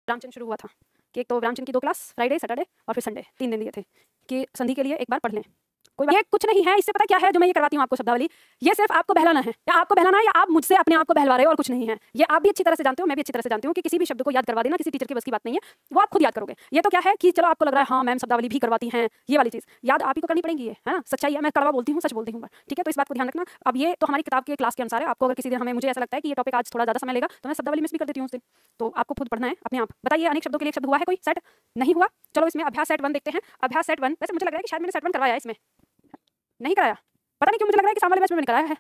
रामचंद्र शुरू हुआ था कि एक तो रामचंद्र की 2 क्लास, फ्राइडे, सैटरडे और फिर संडे, 3 दिन दिए थे कि संधि के लिए एक बार पढ़ लें। कोई बात, ये कुछ नहीं है। इससे पता क्या है जो मैं ये करवाती हूँ आपको शब्दावली, ये सिर्फ आपको बहलाना है, या आपको बहलाना है या आप मुझसे अपने आप को बहलवा रहे हो, और कुछ नहीं है। ये आप भी अच्छी तरह से जानते हो, मैं भी अच्छी तरह से जानती हूँ कि किसी भी शब्द को याद करवा देना किसी टीचर की बस की बात नहीं है, वो आप खुद याद करोगे। ये तो क्या है कि चलो आपको लग रहा है हाँ मैम शब्दावली भी करवाती हैं, ये वाली चीज़ याद आप ही को करनी पड़ेगी, है ना, सच्चाई है। मैं कड़वा बोलती हूँ, सच बोलती हूँ, ठीक है। तो इस बात को ध्यान रखना। अब ये तो हमारी किताब के क्लास के अनुसार है। आपको अगर किसी दिन हमें मुझे ऐसा लगता है कि ये टॉपिक आज थोड़ा ज़्यादा समय लेगा तो मैं शब्दावली मिस भी कर देती हूँ उस दिन, तो आपको खुद पढ़ना है अपने आप। बताइए अनेक शब्दों के लिए एक शब्द हुआ है कोई सेट? नहीं हुआ। चलो इसमें अभ्यास सेट 1 देखते हैं। अभ्यास सेट 1, वैसे मुझे लग रहा है कि शायद मैंने सेट 1 करवाया है, इसमें नहीं कराया, पता नहीं क्यों मुझे लग रहा है कि सामने बैच में मैंने कराया है।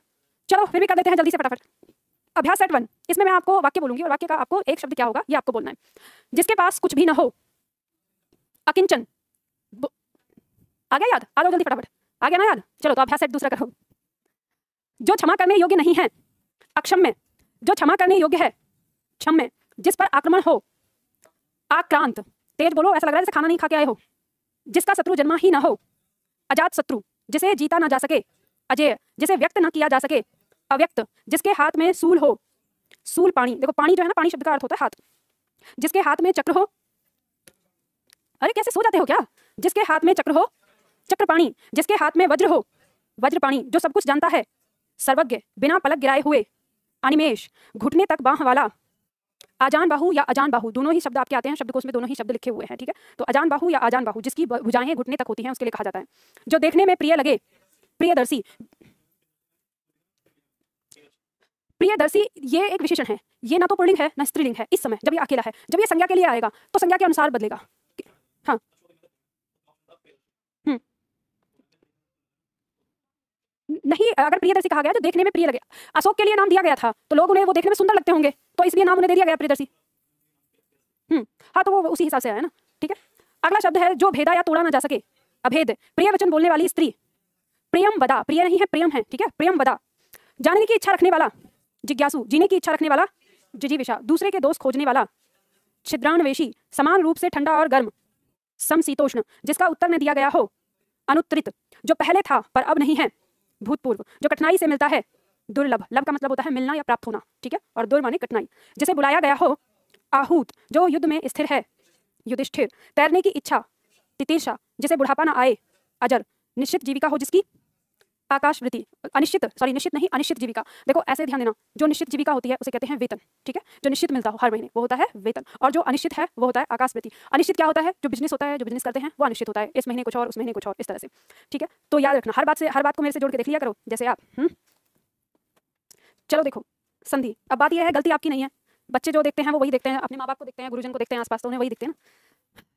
चलो फिर भी कर देते हैं जल्दी से फटाफट। अभ्यास सेट 1, इसमें मैं आपको वाक्य बोलूंगी और वाक्य का आपको एक शब्द क्या होगा ये आपको बोलना है। जिसके पास कुछ भी ना हो, अकिंचन। आ गया याद? आ जाओ जल्दी फटाफट, आ गया ना याद? चलो तो अभ्यास सेट दूसरा करो। जो क्षमा करने योग्य नहीं है, अक्षम्य। जो क्षमा करने योग्य है, क्षम्य। जिस पर आक्रमण हो, आक्रांत। तेज बोलो, ऐसा लग रहा है जैसे खाना नहीं खा के आए हो। जिसका शत्रु जन्मा ही ना हो, अजात शत्रु। जिसे जीता ना जा सके, अजेय। जिसे व्यक्त न किया जा सके, अव्यक्त। जिसके हाथ में सूल हो, सूल पानी। देखो पानी जो है ना, पानी शब्द का अर्थ होता है हाथ। जिसके हाथ में चक्र हो, अरे कैसे सो जाते हो क्या? जिसके हाथ में चक्र हो, चक्र पाणी। जिसके हाथ में वज्र हो, वज्र पाणी। जो सब कुछ जानता है, सर्वज्ञ। बिना पलक गिराए हुए, अनिमेष। घुटने तक बाह वाला, आजान बाहु या अजान बाहु, दोनों ही शब्द आपके आते हैं शब्दकोश में, दोनों ही शब्द लिखे हुए हैं, ठीक है। तो अजान बाहु या आजान बाहु, जिसकी भुजाएं घुटने तक होती हैं उसके लिए कहा जाता है। जो देखने में प्रिय लगे, प्रियदर्शी। प्रियदर्शी ये एक विशेषण है, ये ना तो पुल्लिंग है ना स्त्रीलिंग है। इस समय जब ये अकेला है, जब ये संज्ञा के लिए आएगा तो संज्ञा के अनुसार बदलेगा। हाँ नहीं, अगर प्रियदर्शी कहा गया जो देखने में प्रिय लगे, अशोक के लिए नाम दिया गया था तो लोग उन्हें वो देखने में सुंदर लगते होंगे तो इसलिए नाम उन्हें दे दिया गया प्रियदर्शी। हाँ तो वो उसी हिसाब से आया ना, ठीक है। अगला शब्द है जो भेदा या तोड़ा ना जा सके, अभेद। प्रिय वचन बोलने वाली स्त्री, प्रियम वदा। प्रिय नहीं है प्रियम है, ठीक है, प्रियम वदा। जानने की इच्छा रखने वाला, जिज्ञासु। जीने की इच्छा रखने वाला, जिजीविषा। दूसरे के दोष खोजने वाला, छिद्रान्वेषी। समान रूप से ठंडा और गर्म, समशीतोष्ण। जिसका उत्तर न दिया गया हो, अनुत्तरित। जो पहले था पर अब नहीं है, भूतपूर्व। जो कठिनाई से मिलता है, दुर्लभ। लभ का मतलब होता है मिलना या प्राप्त होना, ठीक है, और दुर माने कठिनाई। जिसे बुलाया गया हो, आहूत। जो युद्ध में स्थिर है, युधिष्ठिर। तैरने की इच्छा, तितीर्षा। जिसे बुढ़ापा ना आए, अजर। निश्चित जीविका हो जिसकी, आकाशवृत्ति। अनिश्चित, सॉरी निश्चित नहीं, अनिश्चित जीविका। देखो ऐसे ध्यान देना, जो निश्चित जीविका होती है उसे कहते हैं वेतन, ठीक है। जो निश्चित मिलता हो हर महीने वो होता है वेतन, और जो अनिश्चित है वो होता है आकाशवृत्ति। अनिश्चित क्या होता है? जो बिजनेस होता है, जो बिजनेस करते हैं वो अनिश्चित होता है, इस महीने कुछ और उस महीने कुछ और, इस तरह से, ठीक है। तो याद रखना हर बात को मेरे से जोड़ के देख लिया करो, जैसे आप चलो देखो संधि। अब बात यह है, गलती आपकी नहीं है, बच्चे जो देखते हैं वो वही देखते हैं, अपने माँ बाप को देखते हैं, गुरुजन को देखते हैं आसपास, तो उन्हें वही दिखते हैं ना।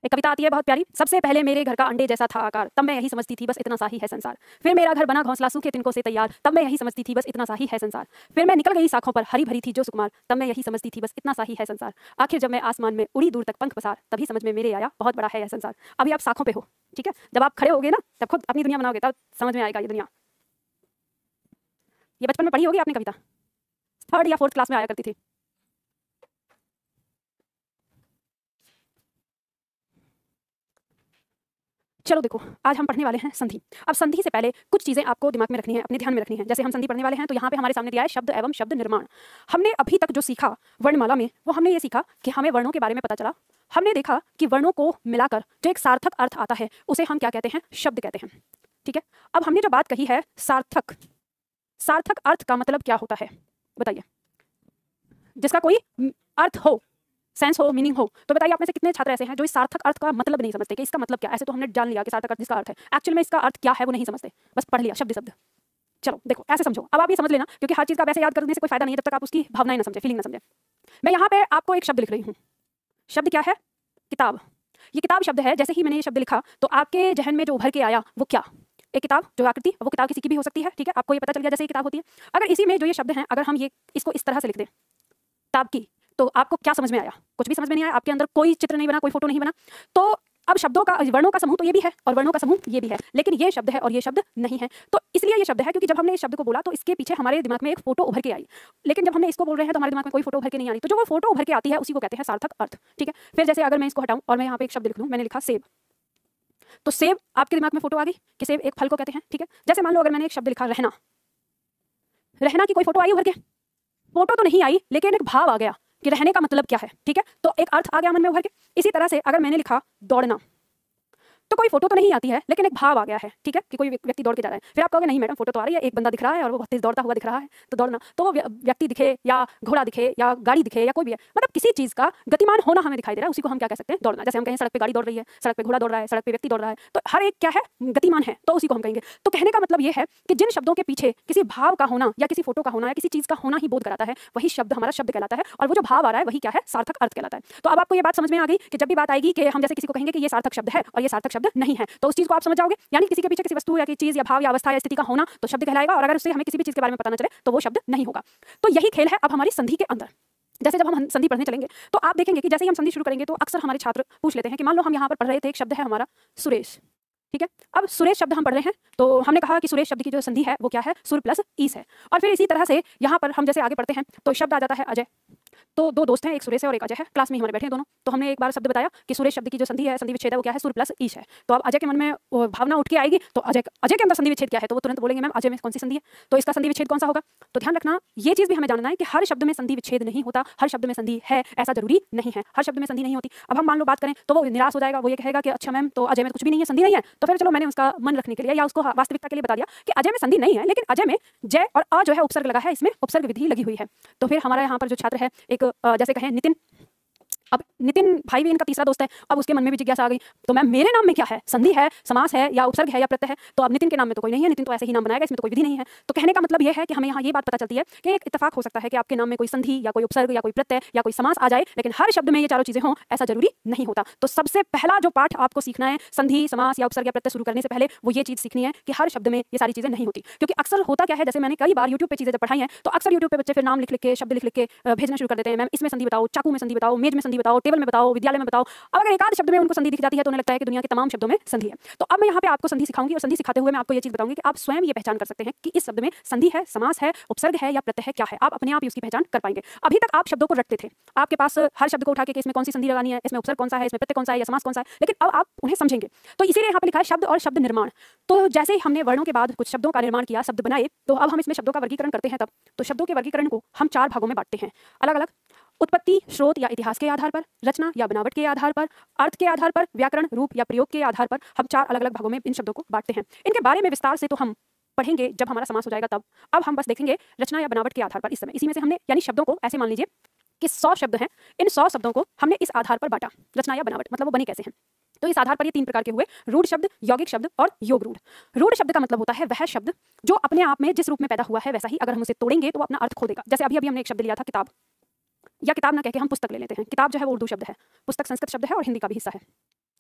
एक कविता आती है बहुत प्यारी। सबसे पहले मेरे घर का अंडे जैसा था आकार, तब मैं यही समझती थी बस इतना सा ही है संसार। फिर मेरा घर बना घोंसला सूखे तिनकों से तैयार, तब मैं यही समझती थी बस इतना सा ही है संसार। फिर मैं निकल गई शाखों पर हरी भरी थी जो सुकुमार, तब मैं यही समझती थी बस इतना सा ही है संसार। आखिर जब मैं आसमान में उड़ी दूर तक पंख पसार, तभी समझ में मेरे आया बहुत बड़ा है यह संसार। अभी आप शाखों पे हो, ठीक है, जब आप खड़े होगे ना तब खुद अपनी दुनिया बनाओगे, तब समझ में आएगा ये दुनिया। ये बचपन में पढ़ी होगी आपने कविता, 3rd या 4th क्लास में आया करती थी। चलो देखो आज हम पढ़ने वाले हैं संधि। अब संधि से पहले कुछ चीजें आपको दिमाग में रखनी है, अपने ध्यान में रखनी है। जैसे हम संधि पढ़ने वाले हैं तो यहाँ पे हमारे सामने दिया है शब्द एवं शब्द निर्माण। हमने अभी तक जो सीखा वर्णमाला में, वो हमने ये सीखा कि हमें वर्णों के बारे में पता चला। हमने देखा कि वर्णों को मिलाकर जो एक सार्थक अर्थ आता है उसे हम क्या कहते हैं? शब्द कहते हैं, ठीक है। अब हमने जो बात कही है सार्थक, सार्थक अर्थ का मतलब क्या होता है बताइए? जिसका कोई अर्थ हो, सेंस हो, मीनिंग हो। तो बताइए आप में से कितने छात्र ऐसे हैं जो इस सार्थक अर्थ का मतलब नहीं समझते कि इसका मतलब क्या है? ऐसे तो हमने जान लिया कि सार्थक अर्थ जिसका अर्थ है, एक्चुअल में इसका अर्थ क्या है वो नहीं समझते, बस पढ़ लिया शब्द शब्द। चलो देखो ऐसे समझो, अब आप ये समझ लेना, क्योंकि हर चीज का वैसे याद करने से कोई फायदा नहीं है जब तक आप उसकी भावनाएं ना समझे, फीलिंग ना समझे। मैं यहाँ पे आपको एक शब्द लिख रही हूँ। शब्द क्या है? किताब। ये किताब शब्द है। जैसे ही मैंने ये शब्द लिखा तो आपके जहन में जो उभर के आया वो क्या? एक किताब, जो आकृति, वो किताब किसी की भी हो सकती है, ठीक है, आपको ये पता चल गया जैसे ये किताब होती है। अगर इसी में जो ये शब्द हैं, अगर हम ये इसको इस तरह से लिख दें किताब की, तो आपको क्या समझ में आया? कुछ भी समझ में नहीं आया, आपके अंदर कोई चित्र नहीं बना, कोई फोटो नहीं बना। तो अब शब्दों का, वर्णों का समूह तो ये भी है और वर्णों का समूह ये भी है, लेकिन ये शब्द है और ये शब्द नहीं है। तो इसलिए ये शब्द है क्योंकि जब हमने इस शब्द को बोला तो इसके पीछे हमारे दिमाग में एक फोटो उभर के आई, लेकिन जब हमने इसको बोल रहे हैं तो हमारे दिमाग में कोई फोटो उभर के नहीं आ रही। तो जो वो फोटो उभर के आती है उसी को कहते हैं सार्थक अर्थ, ठीक है। फिर जैसे अगर मैं इसको हटाऊं और मैं यहाँ पे एक शब्द लिख लूं, मैंने लिखा सेब, तो सेब आपके दिमाग में फोटो आ गई कि सेब एक फल को कहते हैं, ठीक है। जैसे मान लो अगर मैंने एक शब्द लिखा रहना, रहना की कोई फोटो आई उभर के? फोटो तो नहीं आई, लेकिन एक भाव आ गया कि रहने का मतलब क्या है, ठीक है। तो एक अर्थ आ गया मन में उभर के। इसी तरह से अगर मैंने लिखा दौड़ना, तो कोई फोटो तो नहीं आती है लेकिन एक भाव आ गया है, ठीक है, कि कोई व्यक्ति दौड़ के जा रहा है। फिर आप कहोगे नहीं मैडम फोटो तो आ रही है, एक बंदा दिख रहा है और वो बहुत तेज दौड़ता हुआ दिख रहा है, तो दौड़ना, तो वो व्यक्ति दिखे या घोड़ा दिखे या गाड़ी दिखे या कोई भी है, मतलब किसी चीज का गतिमान होना हमें दिखाई दे रहा है, उसी को हम क्या कह सकते हैं, दौड़ना। जैसे हम कहें सड़क पे गाड़ी दौड़ रही है, सड़क पे घोड़ा दौड़ रहा है, सड़क पे व्यक्ति दौड़ रहा है, तो हर एक क्या है, गतिमान है, तो उसी को हम कहेंगे। तो कहने का मतलब ये है कि जिन शब्दों के पीछे किसी भाव का होना या किसी फोटो का होना या किसी चीज का होना ही बोध कराता है, वही शब्द हमारा शब्द कहलाता है, और वो जो भाव आ रहा है वही क्या है, सार्थक अर्थ कहलाता है। तो अब आपको ये बात समझ में आ गई कि जब भी बात आएगी कि हम जैसे किसी को कहेंगे कि ये सार्थक शब्द है और ये सार्थक शब्द नहीं है, तो उस चीज को आप समझ जाओगे, यानी किसी के पीछे किसी वस्तु या किसी चीज या भाव या अवस्था या स्थिति का होना तो शब्द कहलाएगा, और अगर उससे हमें किसी भी चीज के बारे में पता न चले तो वो शब्द नहीं होगा। तो यही खेल है अब हमारी संधि के अंदर। जैसे जब हम संधि पढ़ने चलेंगे तो आप देखेंगे कि जैसे ही हम संधि शुरू करेंगे तो अक्सर हमारे छात्र पूछ लेते हैं कि मान लो हम यहाँ पर पढ़ रहे थे, एक शब्द है हमारा सुरेश, ठीक है। अब सुरेश शब्द हम पढ़ रहे हैं तो हमने कहा कि सुरेश शब्द की जो संधि है वो क्या है, सुर प्लस ईस है। और फिर इसी तरह से यहाँ पर हम जैसे आगे पढ़ते हैं तो शब्द आ जाता है अजय। तो दो दोस्त हैं, एक सुरेश है और एक अजय है, क्लास में ही हमारे बैठे हैं दोनों। तो हमने एक बार शब्द बताया कि सुरेश शब्द की जो संधि है, संधि विच्छेद है वो क्या है, सुर प्लस ईश है। तो अब अजय के मन में वो भावना उठ के आएगी, तो अजय के अंदर संधि विच्छेद क्या है, तो वो तुरंत बोलेंगे मैम अजय में कौन सी संधि है, तो इसका संधि विच्छेद कौन सा होगा। तो ध्यान रखना ये चीज भी हमें जानना है कि हर शब्द में संधि विच्छेद नहीं होता, हर शब्द में संधि है ऐसा जरूरी नहीं है, हर शब्द में संधि नहीं होती। अब हम मान लो बात करें तो वो निराश हो जाएगा, वो ये कहेगा कि अच्छा मैम तो अजय में कुछ भी नहीं है, संधि नहीं है। तो फिर चलो मैंने उसका मन रखने के लिए या उसको वास्तविकता के लिए बता दिया कि अजय में संधि नहीं है, लेकिन अजय में जय और अ जो है उपसर्ग लगा है, इसमें उपसर्ग विधि लगी हुई है। तो फिर हमारा यहाँ पर जो छात्र है एक जैसे कहें नितिन, अब नितिन भाई भी इनका तीसरा दोस्त है, अब उसके मन में भी जिज्ञासा आ गई तो मैम मेरे नाम में क्या है, संधि है, समास है या उपसर्ग है या प्रत्यय है। तो अब नितिन के नाम में तो कोई नहीं है, नितिन तो ऐसे ही नाम बनाएगा, इसमें तो कोई विधि नहीं है। तो कहने का मतलब यह है कि हमें यहाँ ये बात पता चलती है कि एक इत्तेफाक हो सकता है कि आपके नाम में कोई संधि या कोई उपसर्ग या कोई प्रत्यय या कोई समास आ जाए, लेकिन हर शब्द में ये चारों चीजें हों ऐसा जरूरी नहीं होता। तो सबसे पहला जो पाठ आपको सीखना है संधि, समास या उपसर्ग या प्रत्यय शुरू करने से पहले वो ये चीज सीखनी है कि हर शब्द में ये सारी चीजें नहीं होती। क्योंकि अक्सर होता क्या है, जैसे मैंने कई बार यूट्यूब पे चीजें जब पढ़ाई हैं तो अक्सर यूट्यूब पे बच्चे फिर नाम लिख के शब्द लिख के भेजना शुरू कर देते हैं, मैम इसमें संधि बताओ, चाकू में संधि बताओ, मेज में संधि बताओ, टेबल में बताओ, विद्यालय में बताओ। अब अगर एक आध शब्द में उनको संधि दिख जाती है तो उन्हें लगता है कि दुनिया के तमाम शब्दों में संधि है। तो अब मैं यहाँ पे आपको संधि सिखाऊंगी और संधि सिखाते हुए मैं आपको ये चीज बताऊंगी कि आप स्वयं ये पहचान कर सकते हैं कि इस शब्द में संधि है, समास है, उपसर्ग है या प्रत्यय है, क्या है। आप अपने आप ही उसकी पहचान कर पाएंगे। अभी तक आप शब्दों को रटते थे, आपके पास हर शब्द को उठा के इसमें कौन सी संधि लगानी है, इसमें उपसर्ग कौन सा है, इसमें प्रत्यय कौन सा है या समास कौन सा है, लेकिन अब आप उन्हें समझेंगे। तो इसीलिए यहाँ पे लिखा है शब्द और शब्द निर्माण। तो जैसे ही हमने वर्णों के बाद कुछ शब्दों का निर्माण किया, शब्द बनाए, तो अब हम इसमें शब्दों का वर्गीकरण करते हैं। तब तो शब्दों के वर्गीकरण को हम 4 भागों में बांटते हैं, अलग अलग उत्पत्ति, स्रोत या इतिहास के आधार पर, रचना या बनावट के आधार पर, अर्थ के आधार पर, व्याकरण, रूप या प्रयोग के आधार पर। हम 4 अलग अलग भागों में इन शब्दों को बांटते हैं। इनके बारे में विस्तार से तो हम पढ़ेंगे जब हमारा समास हो जाएगा तब। अब हम बस देखेंगे रचना या बनावट के आधार पर। इस समय इसी में से हमने यानी शब्दों को ऐसे मान लीजिए कि 100 शब्द हैं, इन 100 शब्दों को हमने इस आधार पर बांटा, रचना या बनावट मतलब वो बने कैसे हैं। तो इस आधार पर ये 3 प्रकार के हुए, रूढ़ शब्द, यौगिक शब्द और योग रूढ़। रूढ़ शब्द का मतलब होता है वह शब्द जो अपने आप में जिस रूप में पैदा हुआ है वैसा ही अगर हम उसे तोड़ेंगे तो वो अपना अर्थ खो देगा। जैसे अभी हमने एक शब्द लिया था किताब, या किताब ना कह के हम पुस्तक ले लेते हैं। किताब जो है वो उर्दू शब्द है, पुस्तक संस्कृत शब्द है और हिंदी का भी हिस्सा है।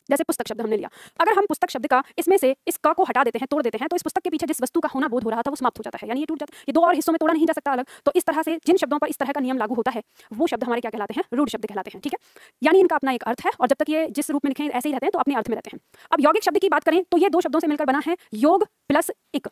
जैसे पुस्तक शब्द हमने लिया, अगर हम पुस्तक शब्द का इसमें से इस क को हटा देते हैं, तोड़ देते हैं, तो इस पुस्तक के पीछे जिस वस्तु का होना बोध हो रहा था वो समाप्त हो जाता है, यानी ये टूट जाता है। ये 2 और हिस्सों में तोड़ा नहीं जा सकता अलग। तो इस तरह से जिन शब्दों पर इस तरह का नियम लागू होता है वो शब्द हमारे क्या कहलाते हैं, रूढ़ शब्द कहलाते हैं। ठीक है, यानी इनका अपना एक अर्थ है और जब तक ये जिस रूप में लिखे ऐसे ही रहते हैं तो अपने अर्थ में रहते हैं। अब यौगिक शब्द की बात करें तो ये 2 शब्दों से मिलकर बना है, योग प्लस इक।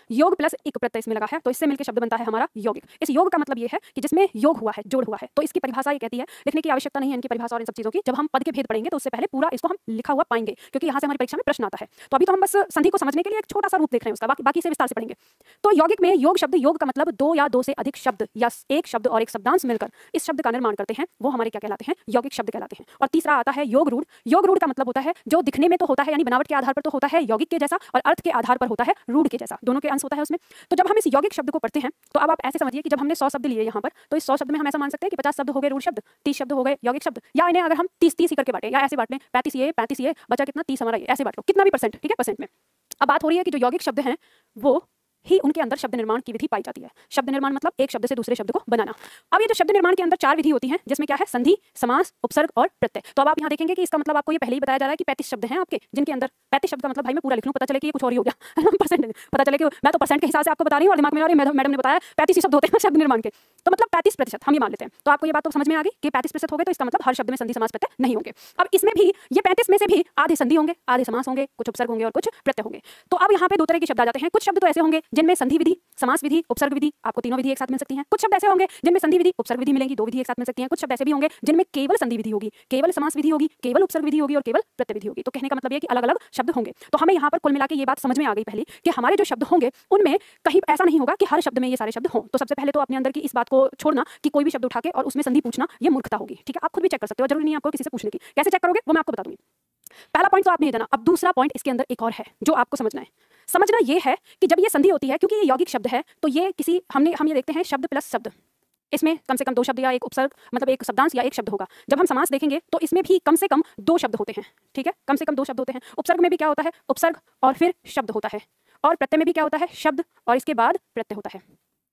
योग प्लस इक प्रत्यय इसमें लगा है तो इससे मिलकर शब्द बनता है हमारा यौगिक। इस योग का मतलब ये है कि जिसमें योग हुआ है, जोड़ हुआ है। तो इसकी परिभाषा ये कहती है, लिखने की आवश्यकता नहीं है इनकी परिभाषा और इन सब चीजों की। जब हम पद के भेद पढ़ेंगे तो उससे पहले पूरा इसको हम लिखा हुआ पाएंगे, क्योंकि यहाँ से हमारी परीक्षा में प्रश्न आता है। तो अभी तो हम बस संधि को समझने के लिए एक छोटा सा रूप देख रहे हैं उसका, बाकी से विस्तार से पढ़ेंगे। तो यौगिक में योग शब्द, योग का मतलब 2 या 2 से अधिक शब्द या एक शब्द और एक शब्दांश मिलकर इस शब्द का निर्माण करते हैं, वो हमारे क्या कहलाते हैं, यौगिक शब्द कहलाते हैं। और तीसरा आता है योग रूढ़। योग रूढ़ का मतलब होता है जो दिखने में तो होता है यानी बनावट के आधार पर तो होता है यौगिक के जैसा, और अर्थ के आधार पर होता है रूढ़ के जैसा, दोनों के अंश होता है उसमें। तो जब हम इस यौगिक शब्द को पढ़ते हैं तो अब आप ऐसे समझिए कि जब हमने 100 शब्द लिए यहाँ पर, तो इस 100 शब्द में हम ऐसा मान सकते हैं कि 50 शब्द हो गए रूढ़ शब्द, 30 शब्द हो गए यौगिक शब्द, या इन्हें अगर हम 30-30 ही करके बांटे या ऐसे बांट लें, 35 ये बचा कितना 30 हमारा, ये ऐसे बांट लो, कितना भी परसेंट, ठीक है, परसेंट में। अब बात हो रही है कि जो यौगिक शब्द हैं वो ही उनके अंदर शब्द निर्माण की विधि पाई जाती है। शब्द निर्माण मतलब एक शब्द से दूसरे शब्द को बनाना। अब ये जो शब्द निर्माण के अंदर 4 विधि होती हैं, जिसमें क्या है, संधि, समास, उपसर्ग और प्रत्यय। तो अब आप यहाँ देखेंगे कि इसका मतलब आपको ये पहले ही बताया जा रहा है कि 35 शब्द हैं आपके, जिनके अंदर 35 शब्द का मतलब भाई मैं पूरा लिख लूं, पता चले कि ये कुछ और ही हो गया परसेंट पता चले कि मैं तो परसेंट के हिसाब से आपको बता रही हूँ और दिमाग में आ रही है, मैडम ने बताया 35 शब्द होते हैं शब्द निर्माण के, तो मतलब 35% हम ये मान लेते हैं। तो आपको ये बात तो समझ में आ गई कि 35% हो गए, तो इसका मतलब हर शब्द में संधि, समास, प्रत्यय नहीं होंगे। अब इसमें भी ये 35 में से भी आधे संधि होंगे, आधे समास होंगे, कुछ उपसर्ग होंगे और कुछ प्रत्यय होंगे। तो अब यहाँ पे 2 तरह के शब्द आ जाते हैं। कुछ शब्द तो ऐसे होंगे जिनमें संधि विधि, समास विधि, उपसर्ग विधि, आपको तीनों विधि एक साथ मिल सकती हैं। कुछ शब्द ऐसे होंगे जिनमें संधि विधि, उपसर्ग विधि मिलेंगी, 2 विधि एक साथ मिल सकती हैं। कुछ शब्द ऐसे भी होंगे जिनमें केवल संधि विधि होगी, केवल समास विधि होगी, केवल उपसर्ग विधि होगी और केवल प्रत्यय विधि होगी। तो कहने का मतलब ये कि अलग अलग शब्द होंगे। तो हमें यहाँ पर कुल मिला के ये बात समझ में आ गई पहली कि हमारे जो शब्द होंगे उनमें कहीं ऐसा नहीं होगा कि हर शब्द में ये सारे शब्द हों। तो सबसे पहले तो अपने अंदर की इस बात को को छोड़ना कि कोई भी शब्द उठा के और उसमें संधि पूछना ये मूर्खता होगी, ठीक है। आप खुद भी चेक कर सकते हो, जरूरी नहीं है आपको किसी से पूछने की। कैसे चेक करोगे वो मैं आपको बता दूंगी। पहला पॉइंट तो आपने ये जाना। अब दूसरा पॉइंट इसके अंदर एक और है जो आपको समझना है। समझना ये है कि जब ये संधि होती है, क्योंकि ये यौगिक शब्द है, तो ये किसी हम ये देखते हैं शब्द प्लस शब्द, इसमें कम से कम 2 शब्द या एक उपसर्ग मतलब एक शब्दांश या एक शब्द होगा। जब हम समास देखेंगे तो इसमें भी कम से कम 2 शब्द होते हैं, ठीक है, कम से कम 2 शब्द होते हैं। उपसर्ग में भी क्या होता है, उपसर्ग और फिर शब्द होता है, और प्रत्यय में भी क्या होता है, शब्द और इसके बाद प्रत्यय होता है,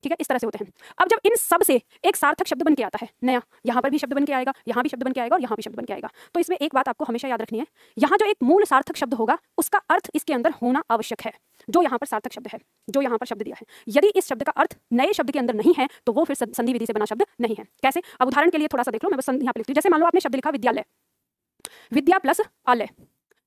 ठीक है, इस तरह से होते हैं। अब जब इन सब से एक सार्थक शब्द बन के आता है नया, यहाँ पर भी शब्द बन के आएगा, यहाँ भी शब्द बन के आएगा और यहाँ भी शब्द बन के आएगा, तो इसमें एक बात आपको हमेशा याद रखनी है, यहाँ जो एक मूल सार्थक शब्द होगा उसका अर्थ इसके अंदर होना आवश्यक है। जो यहाँ पर सार्थक शब्द है, जो यहाँ पर शब्द दिया है, यदि इस शब्द का अर्थ नए शब्द के अंदर नहीं है तो वो फिर संधि विधि से बना शब्द नहीं है। कैसे, अब उदाहरण के लिए थोड़ा सा देख लो, मैं बस यहाँ पे लिखती हूँ। जैसे मान लो आपने शब्द लिखा विद्यालय, विद्या प्लस आलय,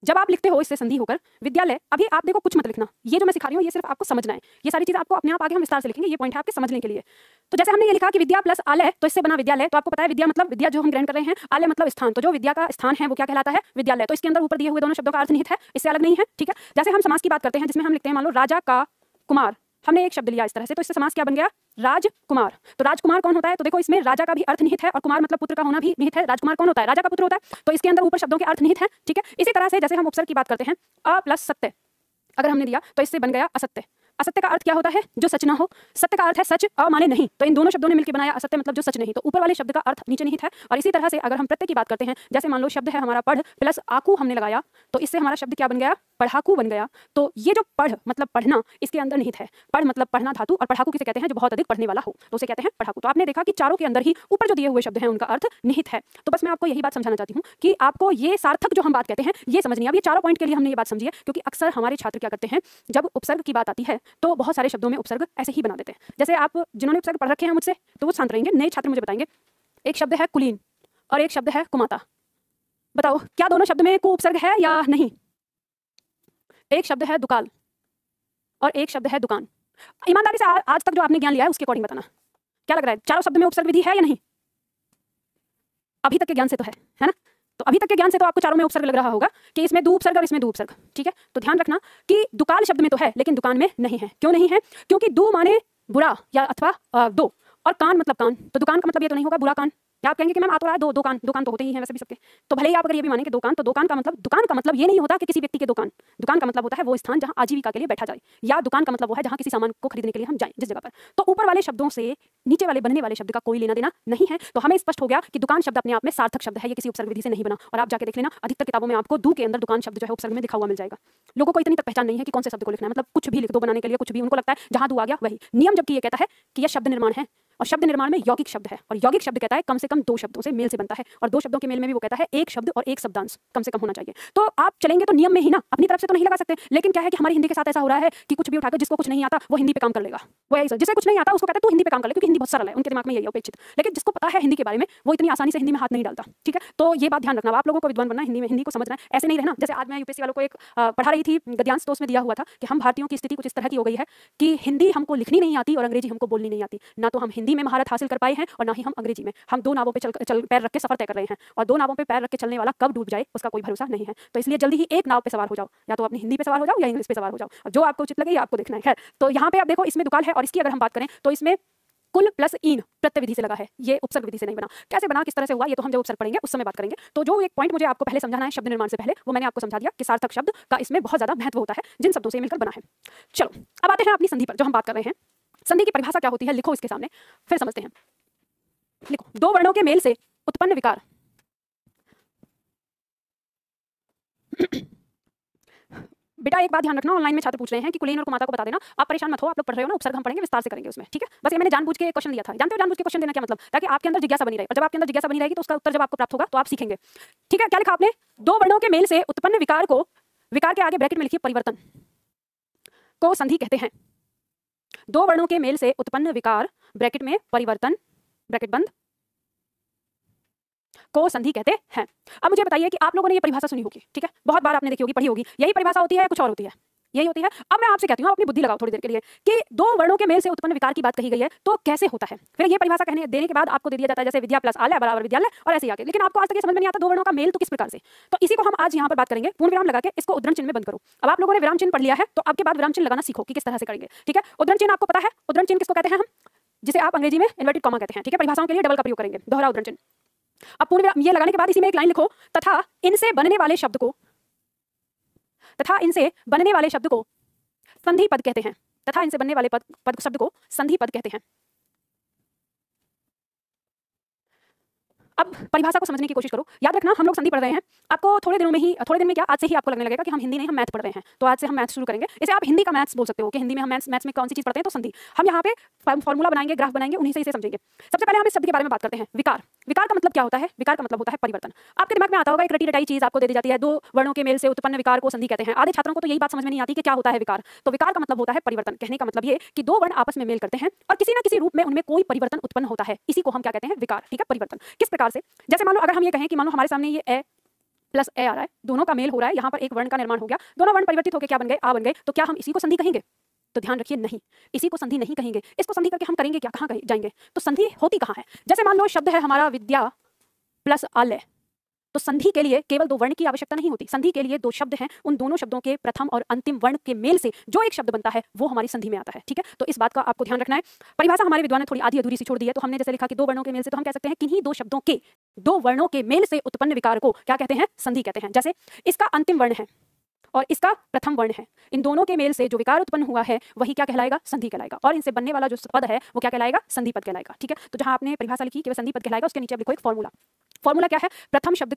जब आप लिखते हो इससे संधि होकर विद्यालय, अभी आप देखो कुछ मत लिखना, ये जो मैं सिखा रही हूँ ये सिर्फ आपको समझना है। ये सारी चीज आपको अपने आप आगे हम विस्तार से लिखेंगे, ये पॉइंट है आपके समझने के लिए। तो जैसे हमने ये लिखा कि विद्या प्लस आलय, तो इससे बना विद्यालय, तो आपको पता है विद्या मतलब विद्या जो हम ग्रहण कर रहे हैं, आलय मतलब स्थान, तो जो विद्या का स्थान है वो क्या कहलाता है, विद्यालय। तो इसके अंदर ऊपर दिए हुए दोनों शब्दों का अर्थ निहित है, इससे अलग नहीं है, ठीक है। जैसे हम समास की बात करते हैं जिसमें हम लिखते हैं मान लो राजा का कुमार, हमने एक शब्द लिया इस तरह से, तो इससे समास क्या बन गया, राजकुमार। तो राजकुमार कौन होता है, तो देखो इसमें राजा का भी अर्थ निहित है और कुमार मतलब पुत्र का होना भी निहित है। राजकुमार कौन होता है, राजा का पुत्र होता है, तो इसके अंदर ऊपर शब्दों के अर्थ निहित है, ठीक है। इसी तरह से जैसे हम उपसर्ग की बात करते हैं, अ प्लस सत्य अगर हमने दिया तो इससे बन गया असत्य। असत्य का अर्थ क्या होता है, जो सच ना हो। सत्य का अर्थ है सच, अ माने नहीं, तो इन दोनों शब्दों ने मिलकर बनाया असत्य मतलब जो सच नहीं, तो ऊपर वाले शब्द का अर्थ नीचे निहित है। और इसी तरह से अगर हम प्रत्यय की बात करते हैं, जैसे मान लो शब्द है हमारा पढ़ प्लस आकू हमने लगाया, तो इससे हमारा शब्द क्या बन गया, पढ़ाकू बन गया। तो ये जो पढ़ मतलब पढ़ना इसके अंदर निहित है, पढ़ मतलब पढ़ना धातु, और पढ़ाकू किसे कहते हैं, जो बहुत अधिक पढ़ने वाला हो, तो उसे कहते हैं पढ़ाकू। तो आपने देखा कि चारों के अंदर ही ऊपर जो दिए हुए शब्द हैं उनका अर्थ निहित है। तो बस मैं आपको यही बात समझाना चाहती हूँ कि आपको ये सार्थक जो हम बात कहते हैं ये समझनी है। अब ये चारों पॉइंट के लिए हमने ये बात समझी है, क्योंकि अक्सर हमारे छात्र क्या करते हैं, जब उपसर्ग की बात आती है तो बहुत सारे शब्दों में उपसर्ग ऐसे ही बना देते हैं। जैसे आप जिन्होंने उपसर्ग पढ़ रखे हैं मुझसे तो वो शांत रहेंगे, नए छात्र मुझे बताएंगे, एक शब्द है कुलीन और एक शब्द है कुमाता, बताओ क्या दोनों शब्द में को उपसर्ग है या नहीं। एक शब्द है दुकाल और एक शब्द है दुकान। ईमानदारी से आज तक जो आपने ज्ञान लिया है उसके अकॉर्डिंग बताना, क्या लग रहा है, चारों शब्द में उपसर्ग विधि है या नहीं। अभी तक के ज्ञान से तो है ना, तो अभी तक के ज्ञान से तो आपको चारों में उपसर्ग लग रहा होगा कि इसमें दो उपसर्ग और इसमें दो उपसर्ग, ठीक है। तो ध्यान रखना कि दुकाल शब्द में तो है लेकिन दुकान में नहीं है। क्यों नहीं है, क्योंकि दो माने बुरा या अथवा दो, और कान मतलब कान, तो दुकान का मतलब ये तो नहीं होगा बुरा कान। या आप कहेंगे कि मैम आ तो रहा है दो कान, तो होते ही हैं वैसे भी सबके, तो भले ही आप अगर ये भी माने कि दो कान, तो दुकान का मतलब ये नहीं होता कि किसी व्यक्ति के दुकान का मतलब होता है वो स्थान जहां आजीविका के लिए बैठा जाए, या दुकान का मतलब वो है जहां किसी सामान को खरीदने के लिए हम जाएं जिस जगह पर। तो ऊपर वाले शब्दों से नीचे वाले बनने वाले शब्द का कोई लेना देना नहीं है। तो हमें स्पष्ट हो गया कि दुकान शब्द अपने आप में सार्थक शब्द है, ये किसी उपसर्ग विधि से नहीं बना। और आप जाके देख लेना अधिकतर किताबों में आपको दू के अंदर दुकान शब्द जो है उपसर्ग में लिखा हुआ मिल जाएगा। लोगों को इतनी तक पहचान नहीं है कि कौन से शब्द को लिखना है, मतलब कुछ भी लिख दो बनाने के लिए, कुछ भी उनको लगता है जहां दू आ गया वही नियम, जबकि ये कहता है कि यह शब्द निर्माण है और शब्द निर्माण में यौगिक शब्द है, और यौगिक शब्द कहता है कम से कम 2 शब्दों से मेल से बनता है, और 2 शब्दों के मेल में भी वो कहता है एक शब्द और एक शब्दांश कम से कम होना चाहिए। तो आप चलेंगे तो नियम में ही ना, अपनी तरफ से तो नहीं लगा सकते। लेकिन क्या है कि हमारी हिंदी के साथ ऐसा हो रहा है कि कुछ भी उठाकर जिसको कुछ नहीं आता वो हिंदी पे काम कर लेगा, वो यही जिसे कुछ नहीं आता उसको कहता है तू हिंदी पे काम कर ले, क्योंकि हिंदी बहुत सरल है, उनके दिमाग में यही है अपेक्षित। लेकिन जिसको पता है हिंदी के बारे में वो इतनी आसानी से हिंदी में हाथ नहीं डालता, ठीक है। तो ये बात ध्यान रखना, आप लोगों को विद्वान बनना, हिंदी को समझना है, ऐसे नहीं रहना। जैसे आज मैं यूपीएससी वालों को एक पढ़ा रही थी गद्यांश, तो उसमें दिया हुआ था कि हम भारतीयों की स्थिति कुछ इस तरह की हो गई है कि हिंदी हमको लिखनी नहीं आती और अंग्रेजी हमको बोलनी नहीं आती। ना तो हम हिंदी में महारत हासिल कर पाए हैं और ना ही हम अंग्रेजी में। हम 2 नावों पे चल पैर रख के सफर तय कर रहे हैं, और 2 नावों पे पैर रख के चलने वाला कब डूब जाए उसका कोई भरोसा नहीं है। तो इसलिए जल्दी ही एक नाव पे सवार हो जाओ, या तो अपनी हिंदी पे सवार हो जाओ या इंग्लिश पे सवार हो जाओ, जो आपको उचित लगे ये आपको देखना है। खैर, तो यहाँ पे आप देखो इसमें दुकाल है, और इसकी अगर हम बात करें तो इसमें कुल प्लस ईन प्रत्यय विधि से लगा है, ये उपसर्ग विधि से नहीं बना। कैसे बना, किस तरह से हुआ, ये तो हम जब उपसर्ग पढ़ेंगे उस समय बात करेंगे। तो जो एक पॉइंट मुझे आपको पहले समझाना है शब्द निर्माण से पहले, वो मैंने आपको समझा दिया कि सार्थक शब्द का इसमें बहुत ज्यादा महत्व होता है जिन शब्दों से मिलकर बना है। चलो अब आते हैं अपनी संधि पर, जो हम बात कर रहे हैं। संधि की परिभाषा क्या होती है, लिखो इसके सामने, फिर समझते हैं। लिखो, 2 वर्णों के मेल से उत्पन्न विकार। बेटा एक बात ध्यान रखना, ऑनलाइन में छात्र पूछ रहे हैं कि कुलीन और कुमाता को बता देना। आप परेशान मत हो, आप लोग पढ़ रहे हो ना, उपसर्ग हम पढ़ेंगे, विस्तार से करेंगे उसमें, ठीक है। बस ये मैंने जानबूझ के क्वेश्चन दिया था, जानते हो जानबूझ के क्वेश्चन देना क्या मतलब, ताकि आपके अंदर जिज्ञासा बनी रहे, और जब आपके अंदर जिज्ञासा बनी रहेगी तो उसका उत्तर जब आपको प्राप्त होगा तो आप सीखेंगे, ठीक है। क्या लिखा आपने, 2 वर्णों के मेल से उत्पन्न विकार को, विकार के आगे ब्रैकेट में लिखिए परिवर्तन, को संधि कहते हैं। 2 वर्णों के मेल से उत्पन्न विकार ब्रैकेट में परिवर्तन, ब्रैकेट बंद, को संधि कहते हैं। अब मुझे बताइए कि आप लोगों ने ये परिभाषा सुनी होगी, ठीक है, बहुत बार आपने देखी होगी, पढ़ी होगी। यही परिभाषा होती है या कुछ और होती है, यही होती है। अब मैं आपसे कहती हूँ अपनी बुद्धि लगाओ थोड़ी देर के लिए कि 2 वर्णों के मेल से उत्पन्न विकार की बात कही गई है तो कैसे होता है। फिर ये परिभाषा कहने देने के बाद आपको दे दिया जाता है जैसे विद्या प्लस आलय बराबर विद्यालय और ऐसे आगे, लेकिन आपको आज तक ये समझ में नहीं आता 2 वर्णों का मेल तो किस प्रकार से। तो इसी को हम आज यहाँ पर बात करेंगे। पूर्ण विराम लगा के इसको उद्धरण चिन्ह में बंद करो। अब आप लोगों ने विराम चिन्ह पढ़ लिया है तो आपके बाद विराम चिन्ह लगाना सीखो कि किस तरह से करेंगे, ठीक है। उद्धरण चिन्ह आपको पता है, उद्धरण चिन्ह किसको कहते हैं हम, जिसे आप अंग्रेजी में इन्वर्टेड कॉमा कहते हैं, ठीक है। परिभाषाओं के लिए डबल का प्रयोग करेंगे, दोहरा उद्धरण चिन्ह। अब पूर्ण विराम ये लगाने के बाद इसी में एक लाइन लिखो, तथा इनसे बनने वाले शब्द को संधि पद कहते हैं। तथा इनसे बनने वाले पद शब्द को संधि पद कहते हैं। अब परिभाषा को समझने की कोशिश करो। याद रखना, हम लोग संधि पढ़ रहे हैं। आपको थोड़े दिन में क्या, आज से ही आपको लगने लगेगा कि हम हिंदी नहीं, हम मैथ पढ़ रहे हैं। तो आज से हम मैथ शुरू करेंगे। इसे आप हिंदी का मैथ्स बोल सकते हो कि हिंदी में हम मैथ्स में कौन सी चीज पढ़ते हैं, तो संधि। हम यहाँ पे फॉर्मूला बनाएंगे, ग्राफ बनाएंगे, उन्हीं से इसे समझेंगे। सबसे पहले हम इस शब्द के बारे में बात करते हैं, विकार। विकार का मतलब क्या होता है? विकार का मतलब होता है परिवर्तन। आपके दिमाग में आता होगा एक रटी रटाई चीज आपको दे दी जाती है, दो वर्णों के मेल से उत्पन्न विकार को संधि कहते हैं। आधे छात्रों को तो यही बात समझ में नहीं आती कि क्या होता है विकार। तो विकार का मतलब होता है परिवर्तन। कहने का मतलब ये कि दो वर्ण आपस में मेल करते हैं और किसी न किसी रूप में उनमें कोई परिवर्तन उत्पन्न होता है। इसी को हम क्या कहते हैं? विकार, ठीक है। परिवर्तन किस प्रकार से? जैसे मान लो अगर हम ये कहें कि मान लो हमारे सामने ये ए प्लस ए आ रहा है, दोनों का मेल हो रहा है, यहाँ पर एक वर्ण का निर्माण हो गया, दोनों वर्ण परिवर्तित होकर क्या बन गए? आ बन गए। तो क्या हम इसी को संधि कहेंगे? तो ध्यान रखिए, नहीं, इसी को संधि नहीं कहेंगे। इसको संधि करके हम करेंगे क्या? कहाँ जाएंगे? तो संधि होती कहाँ है? जैसे मान लो शब्द है हमारा विद्या प्लस आलय, तो संधि के लिए केवल दो वर्ण की आवश्यकता नहीं होती। संधि के लिए दो शब्द हैं, उन दोनों शब्दों के प्रथम और अंतिम वर्ण के मेल से जो एक शब्द बनता है वो हमारी संधि में आता है, ठीक है। तो इस बात का आपको ध्यान रखना है। परिभाषा हमारे विद्वान ने थोड़ी आधी अधूरी सी छोड़ दी है। तो हमने जैसे लिखा कि दो वर्णों के मेल से, तो हम कह सकते हैं किन्हीं दो शब्दों के, दो वर्णों के मेल से उत्पन्न विकार को क्या कहते हैं? संधि कहते हैं। जैसे इसका अंतिम वर्ण है और इसका प्रथम वर्ण है, इन दोनों के मेल से जो विकार उत्पन्न हुआ है वही क्या कहलाएगा? संधि कहलाएगा। और इनसे बनने वाला जो पद है वो क्या कहलाएगा? संधि पद कहलाएगा, ठीक है। तो जहां आपने परिभाषा लिखी कि वह संधि पद कहलाएगा, उसके नीचे आप लिखो एक फॉर्मूला। फॉर्मूला क्या है? प्रथम शब्द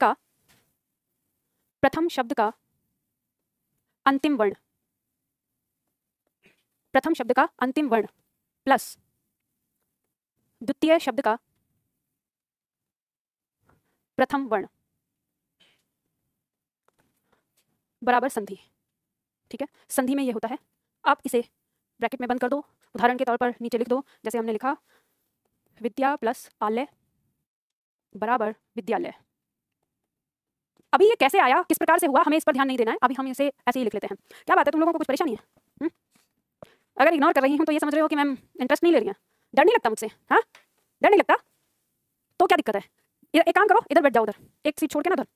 का अंतिम वर्ण, प्रथम शब्द का अंतिम वर्ण प्लस द्वितीय शब्द का प्रथम वर्ण बराबर संधि, ठीक है। संधि में ये होता है, आप इसे ब्रैकेट में बंद कर दो, उदाहरण के तौर पर नीचे लिख दो। जैसे हमने लिखा विद्या प्लस आलय बराबर विद्यालय। अभी ये कैसे आया, किस प्रकार से हुआ, हमें इस पर ध्यान नहीं देना है। अभी हम इसे ऐसे ही लिख लेते हैं। क्या बात है, तुम लोगों को कुछ परेशानी है? अगर इग्नोर कर रही हूं तो ये समझ रहे हो कि मैम इंटरेस्ट नहीं ले रही है, डर नहीं लगता मुझसे? हाँ, डर नहीं लगता तो क्या दिक्कत है? एक काम करो, इधर बैठ जाओ, उधर एक सीट छोड़ के ना उधर।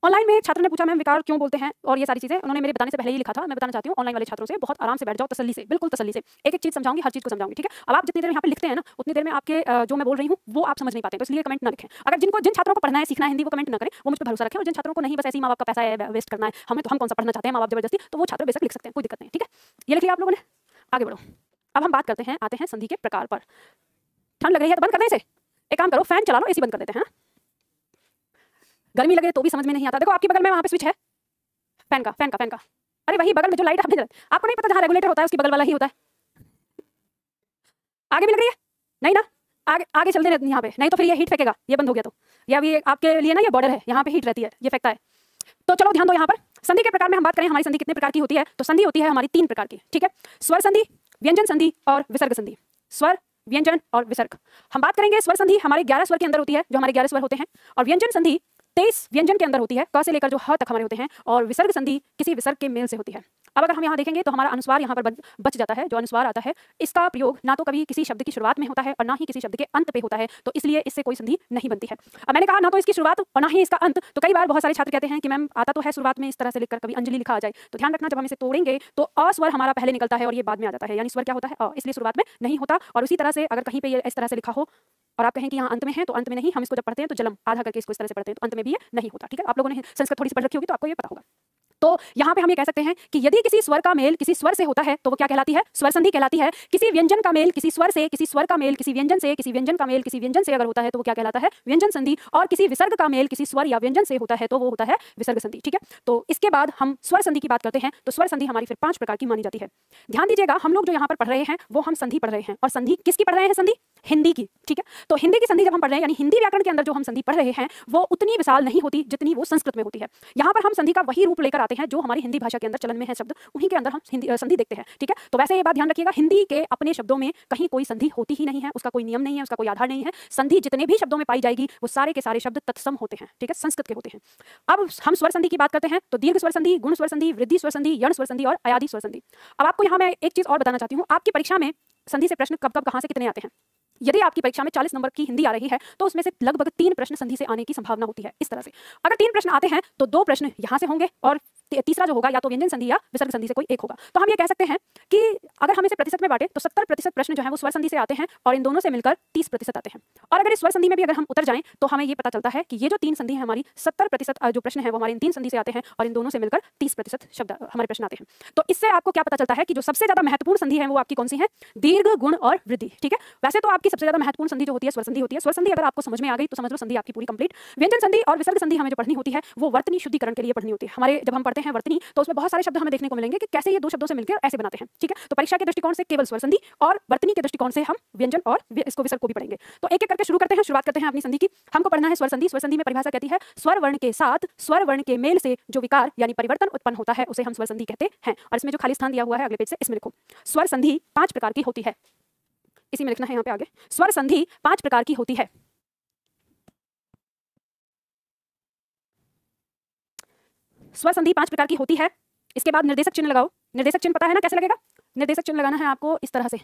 ऑनलाइन में एक छात्र ने पूछा मैम विकार क्यों बोलते हैं और ये सारी चीजें, उन्होंने मेरे बताने से पहले ही लिखा था। मैं बताना चाहती हूँ ऑनलाइन वाले छात्रों से बहुत आराम से बैठ जाओ, तसल्ली से, बिल्कुल तसल्ली से। एक एक चीज समझाऊंगी, हर चीज को समझाऊंगी, ठीक है। अब आप जितनी देर यहाँ पे लिखते हैं ना, उतनी देर में आपके जो मैं बोल रही हूँ वो आप समझ नहीं पाते, तो इसलिए कमेंट ना लिखें। अगर जिन छात्रों को पढ़ना है, सीखना है हिंदी, वो कमेंट ना करें, वो मुझ पर भरोसा रखें। और जिन छात्रों को नहीं, बस ऐसे ही माँ बाप का पैसा वेस्ट करना है, हम कौन सा पढ़ना चाहते हैं माँ बाप जबरदस्ती, तो वो छात्र बेशक लिख सकते हैं, कोई दिक्कत नहीं, ठीक है। ये लिख लिया आप लोगों ने, आगे बढ़ो। अब हम बात करते हैं, आते हैं संधि के प्रकार पर। ठंड लग रही है तो बंद कर दें इसे, एक काम करो, फैन चला लो, एसी बंद कर देते हैं। गर्मी लगे तो भी समझ में नहीं आता। देखो आपकी बगल में वहां पे स्विच है फैन का। अरे वही बगल में जो लाइट आपने जला, आपको नहीं पता जहां रेगुलेटर होता है उसकी बगल वाला ही होता है। आगे भी लग रही है? नहीं ना, आगे चल देना यहाँ पे, नहीं तो फिर ये हीट फेंकेगा। ये बंद हो गया तो ये अभी आपके लिए ना, ये बॉर्डर है, यहाँ पे हीट रहती है, ये फेंकता है। तो चलो ध्यान दो, यहाँ पर संधि के प्रकार में हम बात करें, हमारी संधि कितने प्रकार की होती है? तो संधि होती है हमारी 3 प्रकार की, ठीक है। स्वर संधि, व्यंजन संधि और विसर्ग संधि। स्वर, व्यंजन और विसर्ग। हम बात करेंगे स्वर संधि हमारे 11 स्वर के अंदर होती है, जो हमारे 11 स्वर होते हैं। और व्यंजन संधि 23 व्यंजन के अंदर होती है, क से लेकर जो ह तक हमारे होते हैं। और विसर्ग संधि किसी विसर्ग के मेल से होती है। अब अगर हम यहाँ देखेंगे तो हमारा अनुस्वार यहाँ पर बच जाता है। जो अनुस्वार आता है इसका प्रयोग ना तो कभी किसी शब्द की शुरुआत में होता है और ना ही किसी शब्द के अंत पे होता है, तो इसलिए इससे कोई संधि नहीं बनती है। अब मैंने कहा ना तो इसकी शुरुआत और ना ही इसका अंत, तो कई बार बहुत सारे छात्र कहते हैं कि मैम आता तो है शुरुआत में इस तरह से लिखकर कभी अंजलि लिखा आ जाए। तो ध्यान रखना, जब हम इसे तोड़ेंगे तो अस्वर हमारा पहले निकलता है और ये बाद में आ जाता है, यानी स्वर क्या होता है अ, इसलिए शुरुआत में नहीं होता। और उसी तरह से अगर कहीं पे ये इस तरह से लिखा हो और आप कहें कि यहाँ अंत में है, तो अंत में नहीं, हम इसको जब पढ़ते हैं तो जलम आधा करके इसको इस तरह से पढ़ते हैं, तो अंत में भी ये नहीं होता, ठीक है। आप लोगों ने संस्कृत थोड़ी सी पढ़ रखी होगी तो आपको ये पता होगा। तो यहाँ पे हम ये कह सकते हैं कि यदि किसी स्वर का मेल किसी स्वर से होता है तो वो क्या कहलाती है? स्वर संधि कहलाती है। किसी व्यंजन का मेल किसी स्वर से, किसी स्वर का मेल किसी व्यंजन से, किसी व्यंजन का मेल किसी व्यंजन से अगर होता है तो वो क्या कहलाता है? व्यंजन संधि। और किसी विसर्ग का मेल किसी स्वर या व्यंजन से होता है तो वो होता है विसर्ग संधि, ठीक है। तो इसके बाद हम स्वर संधि की बात करते हैं। तो स्वर संधि हमारी फिर 5 प्रकार की मानी जाती है। ध्यान दीजिएगा, हम लोग जो यहाँ पर पढ़ रहे हैं वो हम संधि पढ़ रहे हैं, और संधि किसकी पढ़ रहे हैं? संधि हिंदी की, ठीक है। तो हिंदी की संधि जब हम पढ़ रहे हैं, यानी हिंदी व्याकरण के अंदर जो हम संधि पढ़ रहे हैं वो उतनी विशाल नहीं होती जितनी वो संस्कृत में होती है। यहाँ पर हम संधि का वही रूप लेकर आते हैं जो हमारी हिंदी भाषा के अंदर चलन में है शब्द, उन्हीं के अंदर हम संधि देखते हैं, ठीक है। तो वैसे ये बात ध्यान रखिएगा, हिंदी के अपने शब्दों में कहीं कोई संधि होती ही नहीं है, उसका कोई नियम नहीं है, उसका कोई आधार नहीं है। संधि जितने भी शब्दों में पाई जाएगी वो सारे के सारे शब्द तत्सम होते हैं, ठीक है, संस्कृत के होते हैं। अब हम स्वर संधि की बात करते हैं तो दीर्घ स्वर संधि, गुण स्वर संधि, वृद्धि स्वर संधि, यण स्वर संधि और अयादि स्वर संधि। अब आपको यहाँ मैं एक चीज और बताना चाहती हूँ, आपकी परीक्षा में संधि से प्रश्न कब कब कहाँ से कितने आते हैं। यदि आपकी परीक्षा में 40 नंबर की हिंदी आ रही है तो उसमें से लगभग 3 प्रश्न संधि से आने की संभावना होती है। इस तरह से अगर 3 प्रश्न आते हैं तो 2 प्रश्न यहाँ से होंगे और तीसरा जो होगा या तो व्यंजन संधि या विसर्ग संधि से कोई एक होगा। तो हम ये कह सकते हैं कि अगर हम इसे प्रतिशत में बांटे तो 70% प्रश्न जो है वो स्वर संधि से आते हैं और इन दोनों से मिलकर 30% आते हैं। और अगर इस स्वर संधि में भी अगर हम उतर जाएं तो हमें ये पता चलता है कि ये जो 3 संधि है हमारी 70% जो प्रश्न है वो हमारे इन 3 संधि से आते हैं और इन दोनों से मिलकर 30% शब्द हमारे प्रश्न आते हैं। तो इससे आपको क्या पता चलता है कि जो सबसे ज्यादा महत्वपूर्ण संधि है वो आपकी कौन सी है? दीर्घ, गुण और वृद्धि। ठीक है, वैसे तो आपकी सबसे ज्यादा महत्वपूर्ण संधि जो होती है स्वर संधि होती है। स्वर संधि अगर आपको समझ में आ गई तो समझ लो संधि आपकी पूरी कंप्लीट। व्यंजन संधि और विसर्ग संधि हमें जो पढ़नी होती है वो वर्तनी शुद्धिकरण के लिए पढ़नी होती है। हमारे जब हम पढ़ते हैं वर्तनी तो उसमें बहुत सारे शब्द हमें देखने को मिलेंगे कि कैसे ये दो शब्दों से मिलकर ऐसे बनाते हैं। ठीक है, तो परीक्षा के दृष्टिकोण से केवल स्वर संधि और वर्तनी के दृष्टिकोण से हम व्यंजन और इसको विसर्ग को भी पढ़ेंगे। तो एक एक करके शुरू करते हैं, शुरुआत करते हैं अपनी संधि की। हमको पढ़ना है स्वर संधि। स्वर संधि में परिभाषा कहती है स्वर वर्ण के साथ स्वर वर्ण के मेल से जो विकार यानी परिवर्तन उत्पन्न होता है उसे हम स्वर संधि कहते हैं। और इसमें जो खाली स्थान दिया हुआ है अगले पेज से इसमें लिखो, स्वर संधि 5 प्रकार की होती है। इसी में लिखना है यहाँ पे आगे, स्वर संधि 5 प्रकार की होती है। स्वर संधि 5 प्रकार की होती है। इसके बाद निर्देशक चिन्ह लगाओ। निर्देशक चिन्ह पता है ना कैसे लगेगा? निर्देशक चिन्ह लगाना है आपको इस तरह से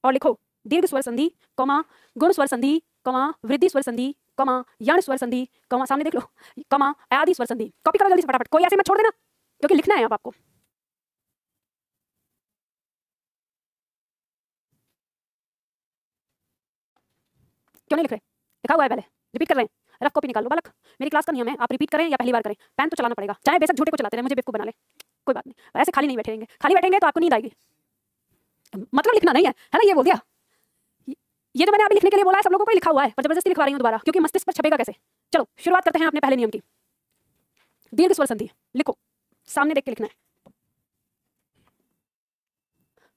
और लिखो दीर्घ स्वर संधि, कमा गुण स्वर संधि, कमा वृद्धि स्वर संधि, कमा यण स्वर संधि, कमा सामने देख लो, कमा आदि स्वर संधि। कॉपी करो जल्दी से फटाफट, कोई ऐसे मत छोड़ देना क्योंकि लिखना है अब आपको। क्यों नहीं लिख रहे? लिखा हुआ है पहले, रिपीट कर रहे हैं। रफ कॉपी निकाल लो बालक, मेरी क्लास का नियम है, आप रिपीट करें या पहली बार करें, पेन तो चलाना पड़ेगा। चाहे बेशक झूठे को चलाते रहे, मुझे बेवकूफ बना ले, कोई बात नहीं। ऐसे खाली नहीं बैठेंगे, खाली बैठेंगे तो आपको नींद आएगी। मतलब लिखना नहीं है, है ना? ये बोल दिया। ये जो मैंने अभी लिखने के लिए बोला है सब लोगों को लिखा हुआ है, पर जबरदस्ती लिखवा रही हूँ दोबारा क्योंकि मस्तिष्क पर छपेगा कैसे। चलो शुरुआत करते हैं अपने पहले नियम की। दीर्घ स्वर संधि लिखो, सामने देख के लिखना है।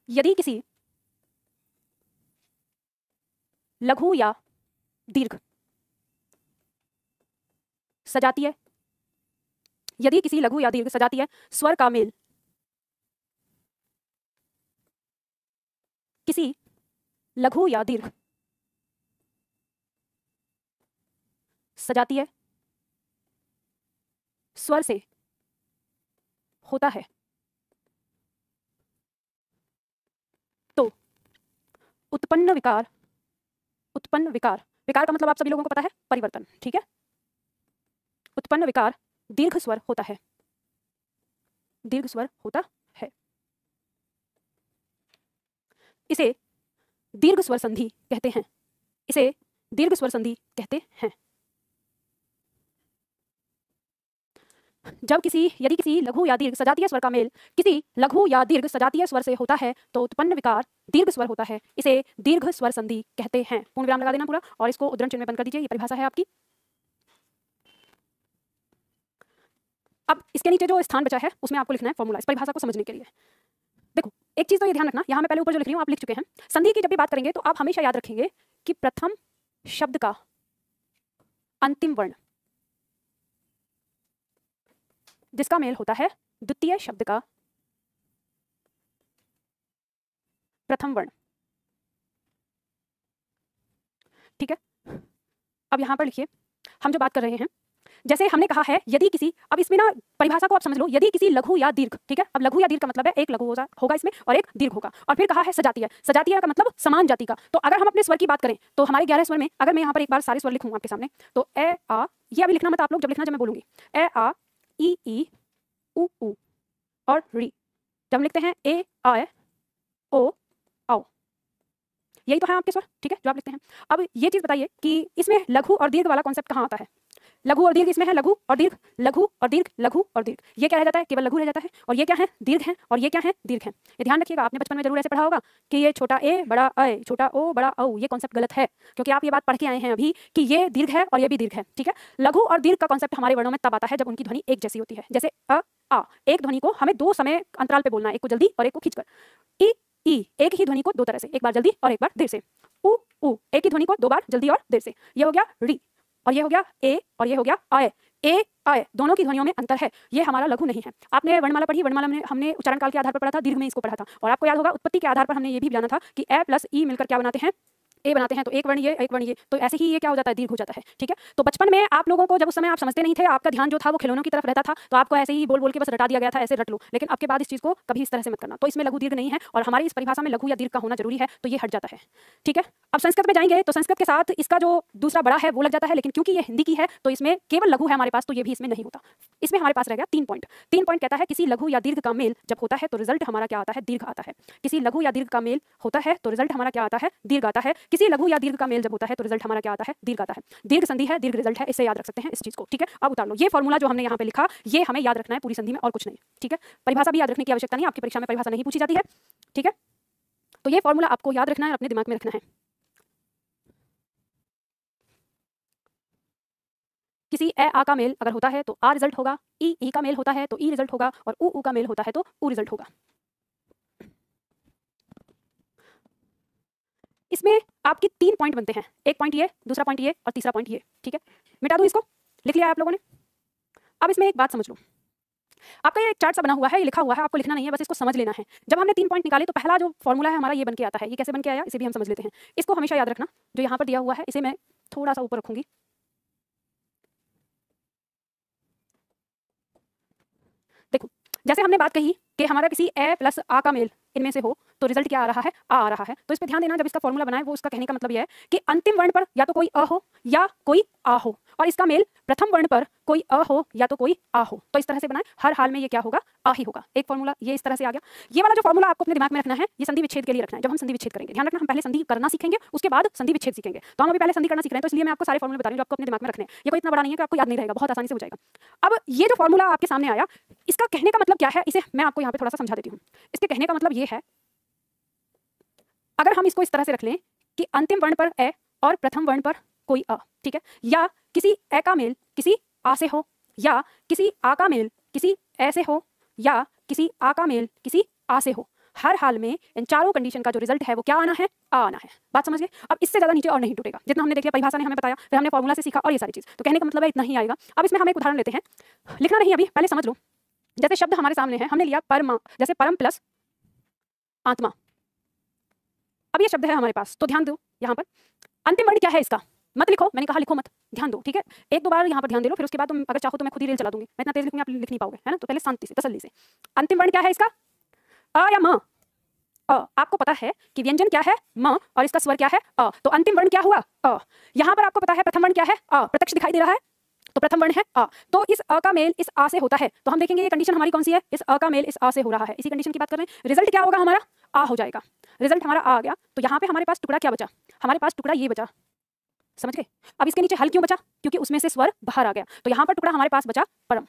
यदि किसी लघु या दीर्घ सजातीय, यदि किसी लघु या दीर्घ सजातीय स्वर का मेल किसी लघु या दीर्घ सजातीय स्वर से होता है तो उत्पन्न विकार, उत्पन्न विकार, विकार का मतलब आप सभी लोगों को पता है परिवर्तन। ठीक है, उत्पन्न विकार दीर्घ स्वर होता है, दीर्घ स्वर होता है। इसे दीर्घ स्वर संधि कहते हैं, इसे दीर्घ स्वर संधि कहते हैं। जब किसी, यदि किसी लघु या दीर्घ सजातीय स्वर का मेल किसी लघु या दीर्घ सजातीय स्वर से होता है तो उत्पन्न विकार दीर्घ स्वर होता है, इसे दीर्घ स्वर संधि कहते हैं। पूर्ण विराम लगा देना पूरा और इसको उद्धरण चिन्ह में बंद कर दीजिए, ये परिभाषा है आपकी। अब इसके नीचे जो स्थान बचा है उसमें आपको लिखना है फॉर्मूला इस परिभाषा को समझने के लिए। देखो एक चीज तो ये ध्यान रखना, यहाँ मैं पहले ऊपर जो लिख रही हूँ आप लिख चुके हैं। संधि की जब भी बात करेंगे तो आप हमेशा याद रखेंगे कि प्रथम शब्द का अंतिम वर्ण जिसका मेल होता है द्वितीय शब्द का प्रथम वर्ण। ठीक है, अब यहां पर लिखिए हम जो बात कर रहे हैं, जैसे हमने कहा है यदि किसी, अब इसमें ना परिभाषा को आप समझ लो, यदि किसी लघु या दीर्घ, ठीक है, अब लघु या दीर्घ का मतलब है एक लघु होगा इसमें और एक दीर्घ होगा, और फिर कहा है सजातीय, सजातीय का मतलब समान जाति का। तो अगर हम अपने स्वर की बात करें तो हमारे 11 स्वर में अगर मैं यहाँ पर एक बार सारे स्वर लिखूँ आपके सामने तो ए आ, ये अभी लिखना मत आप लोग, जब लिखना जब मैं बोलूंगी, ए आ ई उ ऊ और री, जब हम लिखते हैं ए आ ओ आओ, यही तो है आपके स्वर। ठीक है, जो आप लिखते हैं। अब ये चीज बताइए कि इसमें लघु और दीर्घ वाला कॉन्सेप्ट कहाँ आता है? लघु और दीर्घ इसमें है, लघु और दीर्घ, लघु और दीर्घ, लघु और दीर्घ, ये क्या रह जाता है? केवल लघु रह जाता है। और ये क्या है? दीर्घ है, और ये क्या है? दीर्घ है। ये ध्यान रखिएगा, आपने बचपन में जरूर ऐसे पढ़ा होगा कि ये छोटा ए बड़ा अ, छोटा ओ बड़ा औ। ये कॉन्सेप्ट गलत है क्योंकि आप ये बात पढ़ के आए हैं अभी कि ये दीर्घ है और ये भी दीर्घ है। ठीक है, लघु और दीर्घ का कॉन्सेप्ट हमारे वर्णों में तब आता है जब उनकी ध्वनि एक जैसी होती है। जैसे अ आ, एक ध्वनि को हमें 2 समय अंतराल पे बोलना है, एक को जल्दी और एक को खींचकर। ई, एक ही ध्वनि को 2 तरह से, एक बार जल्दी और एक बार देर से। उ, एक ही ध्वनि को 2 बार जल्दी और देर से। ये हो गया री, और ये हो गया ए, और ये हो गया आय। ए आय दोनों की ध्वनियों में अंतर है, ये हमारा लघु नहीं है। आपने वर्णमाला पढ़ी, वर्णमाला में हमने उच्चारण काल के आधार पर पढ़ा था, दीर्घ में इसको पढ़ा था, और आपको याद होगा उत्पत्ति के आधार पर हमने ये भी जाना था कि ए प्लस ई मिलकर क्या बनाते हैं? ए बनाते हैं तो एक वर्ण ये एक वर्ण ये, तो ऐसे ही ये क्या हो जाता है, दीर्घ हो जाता है। ठीक है, तो बचपन में आप लोगों को जब उस समय आप समझते नहीं थे, आपका ध्यान जो था वो खिलौनों की तरफ रहता था, तो आपको ऐसे ही बोल बोल के बस रटा दिया गया था, ऐसे रट लो, लेकिन अब के बाद इस चीज को कभी इस तरह से मत करना। तो इसमें लघु दीर्घ नहीं है और हमारी इस परिभाषा में लघु या दीर्घ का होना जरूरी है, तो ये हट जाता है। ठीक है, अब संस्कृत में जाएंगे तो संस्कृत के साथ इसका जो दूसरा बड़ा है वो लग जाता है, लेकिन क्योंकि ये हिंदी की है तो इसमें केवल लघु है हमारे पास, तो ये भी इसमें नहीं होता। इसमें हमारे पास रह गया 3 पॉइंट। 3 पॉइंट कहता है किसी लघु या दीर्घ का मेल जब होता है तो रिजल्ट हमारा क्या आता है, दीर्घ आता है। किसी लघु या दीर्घ का मेल होता है तो रिजल्ट हमारा क्या आता है, दीर्घ आता है। किसी लघु या दीर्घ का मेल जब होता है तो रिजल्ट हमारा क्या आता है, दीर्घ आता है। दीर्घ संधि है, दीर्घ रिजल्ट है, इससे याद रख सकते हैं इस चीज को। ठीक है, अब उतार लो ये फॉर्मूला जो हमने यहाँ पे लिखा, ये हमें याद रखना है पूरी संधि में और कुछ नहीं। ठीक है, परिभाषा भी याद रखने की आवश्यकता नहीं, आपकी परीक्षा में परिभाषा नहीं पूछी जाती है। ठीक है, तो ये फॉर्मूला आपको याद रखना है, अपने दिमाग में रखना है। किसी ए आ का मेल अगर होता है तो आ रिजल्ट होगा, ई का मेल होता है तो ई रिजल्ट होगा, और ऊ का मेल होता है तो ऊ रिजल्ट होगा। इसमें आपके 3 पॉइंट बनते हैं, एक पॉइंट ये, दूसरा पॉइंट ये और तीसरा पॉइंट ये। ठीक है, मिटा दूं इसको, लिख लिया आप लोगों ने। अब इसमें एक बात समझ लो, आपका ये एक चार्ट सा बना हुआ है, ये लिखा हुआ है, आपको लिखना नहीं है, बस इसको समझ लेना है। जब हमने 3 पॉइंट निकाले तो पहला जो फॉर्मूला है हमारा ये बन के आता है। ये कैसे बन के आया, इसे भी हम समझ लेते हैं। इसको हमेशा याद रखना, जो यहाँ पर दिया हुआ है इसे मैं थोड़ा सा ऊपर रखूंगी। देखो, जैसे हमने बात कही कि हमारा किसी ए प्लस आ का मेल इनमें से हो तो रिजल्ट क्या आ रहा है, आ रहा है। तो इस पे ध्यान देना, जब इसका फॉर्मूला बनाए वो उसका कहने का मतलब यह है कि अंतिम वर्ण पर या तो कोई अ हो या कोई आ हो, और इसका मेल प्रथम वर्ण पर कोई अ हो या तो कोई आ हो। तो इस तरह से बनाए, हर हाल में ये क्या होगा, आ ही होगा। एक फॉर्मूला ये इस तरह से आ गया। ये वाला जो फॉर्मूला आपको अपने दिमाग में रखना है, ये संधि विच्छेद के लिए रखना है। जब हम संधि विच्छेद करेंगे, ध्यान रखना, हम पहले संधि करना सीखेंगे, उसके बाद संधि विच्छेद सीखेंगे। तो हम अभी पहले संधि करना सीख रहे हैं, तो इसलिए मैं आपको सारे फॉर्मूले बता रही हूं जो आपको अपने दिमाग में रखने हैं। ये कोई इतना बड़ा नहीं है कि आपको याद नहीं रहेगा, बहुत आसानी से हो जाएगा। अब ये जो फॉर्मूला आपके सामने आया, इसका कहने का मतलब क्या है, इसे मैं आपको यहाँ पे थोड़ा सा समझा देती हूँ। इसके कहने का मतलब ये है, अगर हम इसको इस तरह से रख लें कि अंतिम वर्ण पर ए और प्रथम वर्ण पर कोई अ, ठीक है, या किसी ए का मेल किसी आ से हो, या किसी आ का मेल किसी ए से हो, या किसी आ का मेल किसी आ से हो, हर हाल में इन चारों कंडीशन का जो रिजल्ट है वो क्या आना है, आ आना है। बात समझ गए? अब इससे ज्यादा नीचे और नहीं टूटेगा। जितना हमने देख लिया, परिभाषा ने हमें बताया, फिर हमने फॉर्मूला से सीखा और ये सारी चीज, तो कहने का मतलब है इतना ही आएगा। अब इसमें हम एक उदाहरण लेते हैं, लिखना नहीं अभी, पहले समझ लो। जैसे शब्द हमारे सामने है, हमने लिया परमा, जैसे परम प्लस आत्मा। अब ये शब्द है हमारे पास, तो ध्यान दो यहाँ पर अंतिम वर्ण क्या है इसका, मत लिखो, मैंने कहा लिखो मत, ध्यान दो। ठीक है, एक दो बार यहाँ पर ध्यान दे लो, फिर उसके बाद तुम अगर चाहो तो मैं खुद ही रेल चला दूंगी। मैं इतना तेज लिखूंगी आप लिख नहीं पाओगे, है ना, तो पहले शांति से तसल्ली से। अंतिम वर्ण क्या है इसका, अ या म? अ। आपको पता है कि व्यंजन क्या है, म, और इसका स्वर क्या है, अ। तो अंतिम वर्ण क्या हुआ, अ। यहाँ पर आपको पता है प्रथम वर्ण क्या है, अ, प्रत्यक्ष दिखाई दे रहा है, तो प्रथम वर्ण है अ। तो इस अ का मेल इस आ से होता है, तो हम देखेंगे ये कंडीशन हमारी कौन सी है, इस अ का मेल इस आ से हो रहा है, इसी कंडीशन की बात कर रहे हैं। रिजल्ट क्या होगा हमारा, आ हो जाएगा। रिजल्ट हमारा आ गया, तो यहाँ पे हमारे पास टुकड़ा क्या बचा, हमारे पास टुकड़ा ये बचा, समझ गए? अब इसके नीचे हल क्यों बचा, क्योंकि उसमें से स्वर बाहर आ गया, तो यहाँ पर टुकड़ा हमारे पास बचा परम।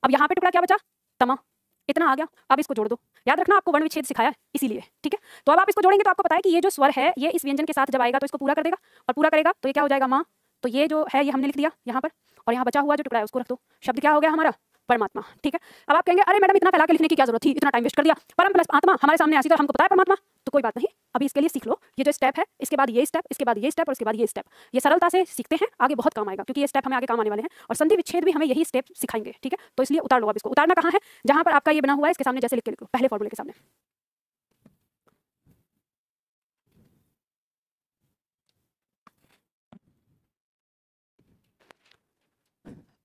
अब यहाँ पे टुकड़ा क्या बचा, तमा, इतना आ गया। अब इसको जोड़ दो, याद रखना आपको वर्ण विच्छेद सिखाया है इसीलिए। ठीक है, तो अब आप इसको जोड़ेंगे तो आपको पता है कि ये जो स्वर है ये इस व्यंजन के साथ जब आएगा तो इसको पूरा कर देगा, और पूरा करेगा तो ये क्या हो जाएगा, माँ। तो ये जो है ये हमने लिख दिया यहाँ पर, और यहाँ बचा हुआ जो टुकड़ा है उसको रख दो, शब्द क्या हो गया हमारा, परमात्मा। ठीक है, अब आप कहेंगे अरे मैडम इतना फैला के लिखने की क्या जरूरत थी, इतना टाइम वेस्ट कर दिया, परम प्लस आत्मा हमारे सामने आसी तो हमको पता है परमात्मा। तो कोई बात नहीं, अभी इसके लिए सीख लो, ये जो स्टेप है, इसके बाद ये स्टेप, इसके बाद ये स्टेप, और इसके बाद ये स्टेप, ये सरलता से सीखते हैं, आगे बहुत काम आएगा, क्योंकि ये स्टेप हमें आगे काम आने वाले हैं, और संधि विच्छेद भी हमें यही स्टेप सिखाएंगे। ठीक है, तो इसलिए उतार लो। अब इसको उतारना कहाँ है, जहां पर आपका ये बना हुआ है इसके सामने जैसे लिख के लिख लो, पहले फॉर्मूले के सामने।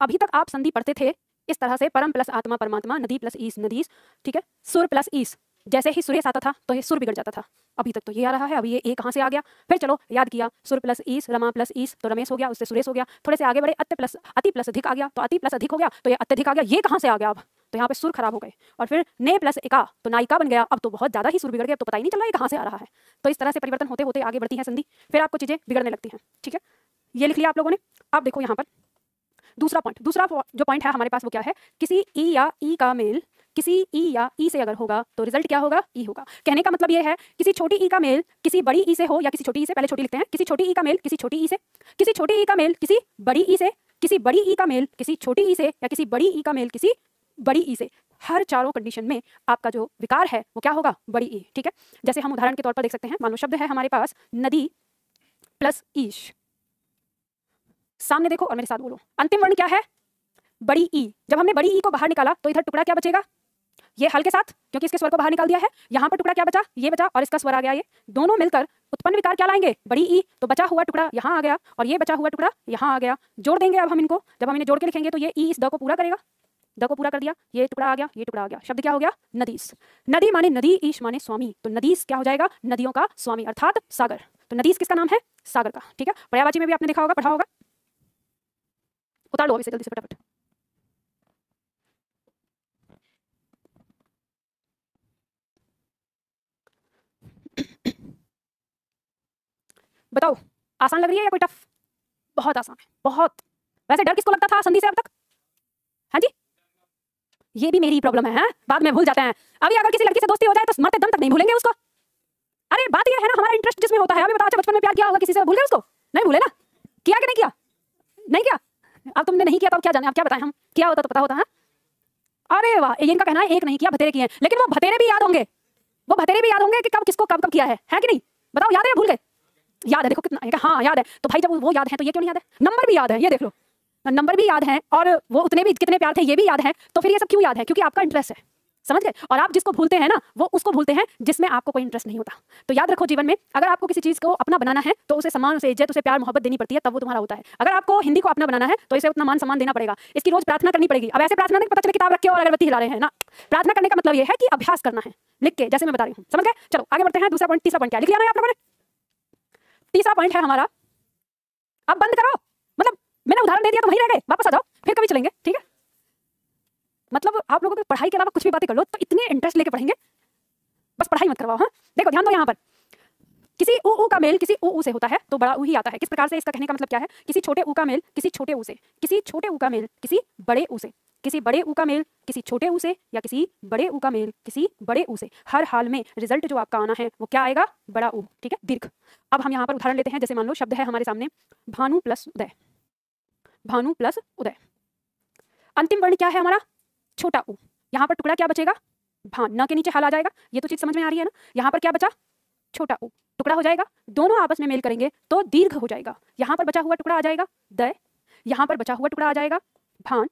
अभी तक आप संधि पढ़ते थे इस तरह से, परम प्लस आत्मा परमात्मा, नदी प्लस ईस नदीस, ठीक है, सुर प्लस ईस, जैसे ही सुरेश आता था तो ये सुर बिगड़ जाता था। अभी तक तो ये आ रहा है, अभी ये कहाँ से आ गया, फिर चलो याद किया, सुर प्लस ईस, रमा प्लस ईस, तो रमेश हो गया, उससे सुरेश हो गया। थोड़े से आगे बढ़े, अति प्लस अधिक आ गया, तो अति प्लस अधिक हो गया, तो ये अत्यधिक आ गया। ये कहाँ से आ गया अब, तो यहाँ पे सुर खराब हो गए, और फिर ने प्लस एका तो नायिका बन गया। अब तो बहुत ज्यादा ही सुर बिगड़ गया, अब तो पता ही नहीं चल रहा है कहाँ से आ रहा है। तो इस तरह से परिवर्तन होते होते आगे बढ़ती है संधि, फिर आपको चीजें बिगड़ने लगती हैं। ठीक है, ये लिख लिया आप लोगों ने। अब देखो यहाँ पर दूसरा पॉइंट, दूसरा जो पॉइंट है हमारे पास वो क्या है, किसी ई या ई का मेल किसी ई या ई से अगर होगा तो रिजल्ट क्या होगा, ई होगा। कहने का मतलब ये है किसी छोटी ई का मेल किसी बड़ी ई से हो, या किसी छोटी ई से, पहले छोटी लिखते हैं, किसी छोटी ई का मेल किसी छोटी ई से, किसी छोटी ई का मेल किसी बड़ी ई से, किसी बड़ी ई का मेल किसी छोटी ई से, या किसी बड़ी ई का मेल किसी बड़ी ई से। हर चारों कंडीशन में आपका जो विकार है वो क्या होगा, बड़ी ई। ठीक है, जैसे हम उदाहरण के तौर पर देख सकते हैं, मान लो शब्द है हमारे पास नदी प्लस ईश, सामने देखो और मेरे साथ बोलो, अंतिम वर्ण क्या है, बड़ी ई। जब हमने बड़ी ई को बाहर निकाला तो इधर टुकड़ा क्या बचेगा, ये हल के साथ, क्योंकि इसके स्वर को बाहर निकाल दिया है, यहाँ पर टुकड़ा क्या बचा, ये बचा, और इसका स्वर आ गया ये, दोनों मिलकर उत्पन्न विकार क्या लाएंगे, बड़ी ई। तो बचा हुआ टुकड़ा यहाँ आ गया और ये बचा हुआ टुकड़ा यहाँ आ गया। जोड़ देंगे अब हम इनको, जब हम इन्हें जोड़ के लिखेंगे तो ये ई इस द को पूरा करेगा, द को पूरा कर दिया, ये टुकड़ा आ गया, ये टुकड़ा आ गया। शब्द क्या हो गया, नदीस। नदी माने नदी, ईश माने स्वामी, तो नदीस क्या हो जाएगा, नदियों का स्वामी अर्थात सागर। तो नदीस किसका नाम है, सागर का। ठीक है, पर्यायवाची में भी आपने देखा होगा, पढ़ा होगा। उतार लो इसे जल्दी से फटाफट। बताओ आसान लग रही है या कोई टफ? बहुत आसान है, बहुत। वैसे डर किसको लगता था संधि से अब तक? हाँ जी, ये भी मेरी प्रॉब्लम है, बाद में भूल जाते हैं। अभी अगर किसी लड़की से दोस्ती हो जाए तो मरते दम तक नहीं भूलेंगे उसको। अरे बात ये है ना, हमारा इंटरेस्ट जिसमें होता है। अभी बताओ, अच्छा बचपन में प्यार किया होगा किसी से, भूल गए उसको? नहीं भूले ना? किया कि नहीं किया? नहीं किया। अब तुमने नहीं किया तो अब क्या जाने, अब क्या बताएं हम, किया होता तो पता होता है। अरे वाह, ये इनका कहना है एक नहीं किया भतेरे किए, लेकिन वो भतेरे भी याद होंगे, वो भतेरे भी याद होंगे कि कब किसको कब कब किया है कि नहीं? बताओ याद है या भूल गए? याद है, देखो कितना, हाँ याद है। तो भाई जब वो याद है तो ये क्यों नहीं याद है? नंबर भी याद है, ये देख लो, नंबर भी याद है, और वो उतने भी कितने प्यार थे ये भी याद है। तो फिर ये सब क्यों याद है? क्योंकि आपका इंटरेस्ट है, समझ गए? और आप जिसको भूलते हैं ना, वो उसको भूलते हैं जिसमें आपको कोई इंटरेस्ट नहीं होता। तो याद रखो, जीवन में अगर आपको किसी चीज को अपना बनाना है तो उसे सम्मान, उसे इज्जत, उसे प्यार मोहब्बत देनी पड़ती है, तब वो तुम्हारा होता है। अगर आपको हिंदी को अपना बनाना है तो इसे उतना मान सम्मान देना पड़ेगा, इसकी रोज प्रार्थना करनी पड़ेगी। अब ऐसे प्रार्थना नहीं, पता चले किताब रख के और अगरबत्ती हिला रहे हैं ना। प्रार्थना करने का मतलब ये है कि अभ्यास करना है लिख के, जैसे मैं बता रही हूँ, समझ गए? चलो आगे बढ़ते हैं। दूसरा पॉइंट, तीसरा पॉइंट क्या लिख लिया ना आप लोगों ने? तीसरा पॉइंट है हमारा, अब बंद करो, मतलब मैंने उदाहरण दे दिया तो वहीं रह गए, वापस आ जाओ, फिर कभी चलेंगे। ठीक है, मतलब आप लोगों को पढ़ाई के अलावा कुछ भी बातें कर लो तो इतने इंटरेस्ट लेके पढ़ेंगे, बस पढ़ाई मत करवाओ। हाँ देखो, ध्यान दो, यहाँ पर किसी ऊ का मेल किसी ऊ से होता है तो बड़ा ऊ ही आता है। किस प्रकार से? इसका कहने का मतलब क्या है, किसी छोटे ऊ का मेल किसी छोटे ऊ से, किसी छोटे ऊ का मेल किसी बड़े ऊ से, किसी बड़े ऊ का मेल किसी छोटे ऊ से, या किसी बड़े ऊ का मेल किसी बड़े ऊ से, हर हाल में रिजल्ट जो आपका आना है वो क्या आएगा, बड़ा ऊ। ठीक है, दीर्घ। अब हम यहाँ पर उदाहरण लेते हैं, जैसे मान लो शब्द है हमारे सामने भानु प्लस उदय, भानु प्लस उदय। अंतिम वर्ण क्या है हमारा, छोटा ऊ। यहाँ पर टुकड़ा क्या बचेगा, भान, न के नीचे हल आ जाएगा। ये तो चीज समझ में आ रही है ना? यहाँ पर क्या बचा, छोटा ऊ, टुकड़ा हो जाएगा, दोनों आपस में मेल करेंगे तो दीर्घ हो जाएगा। यहाँ पर बचा हुआ टुकड़ा आ जाएगा दय, यहाँ पर बचा हुआ टुकड़ा आ जाएगा भान।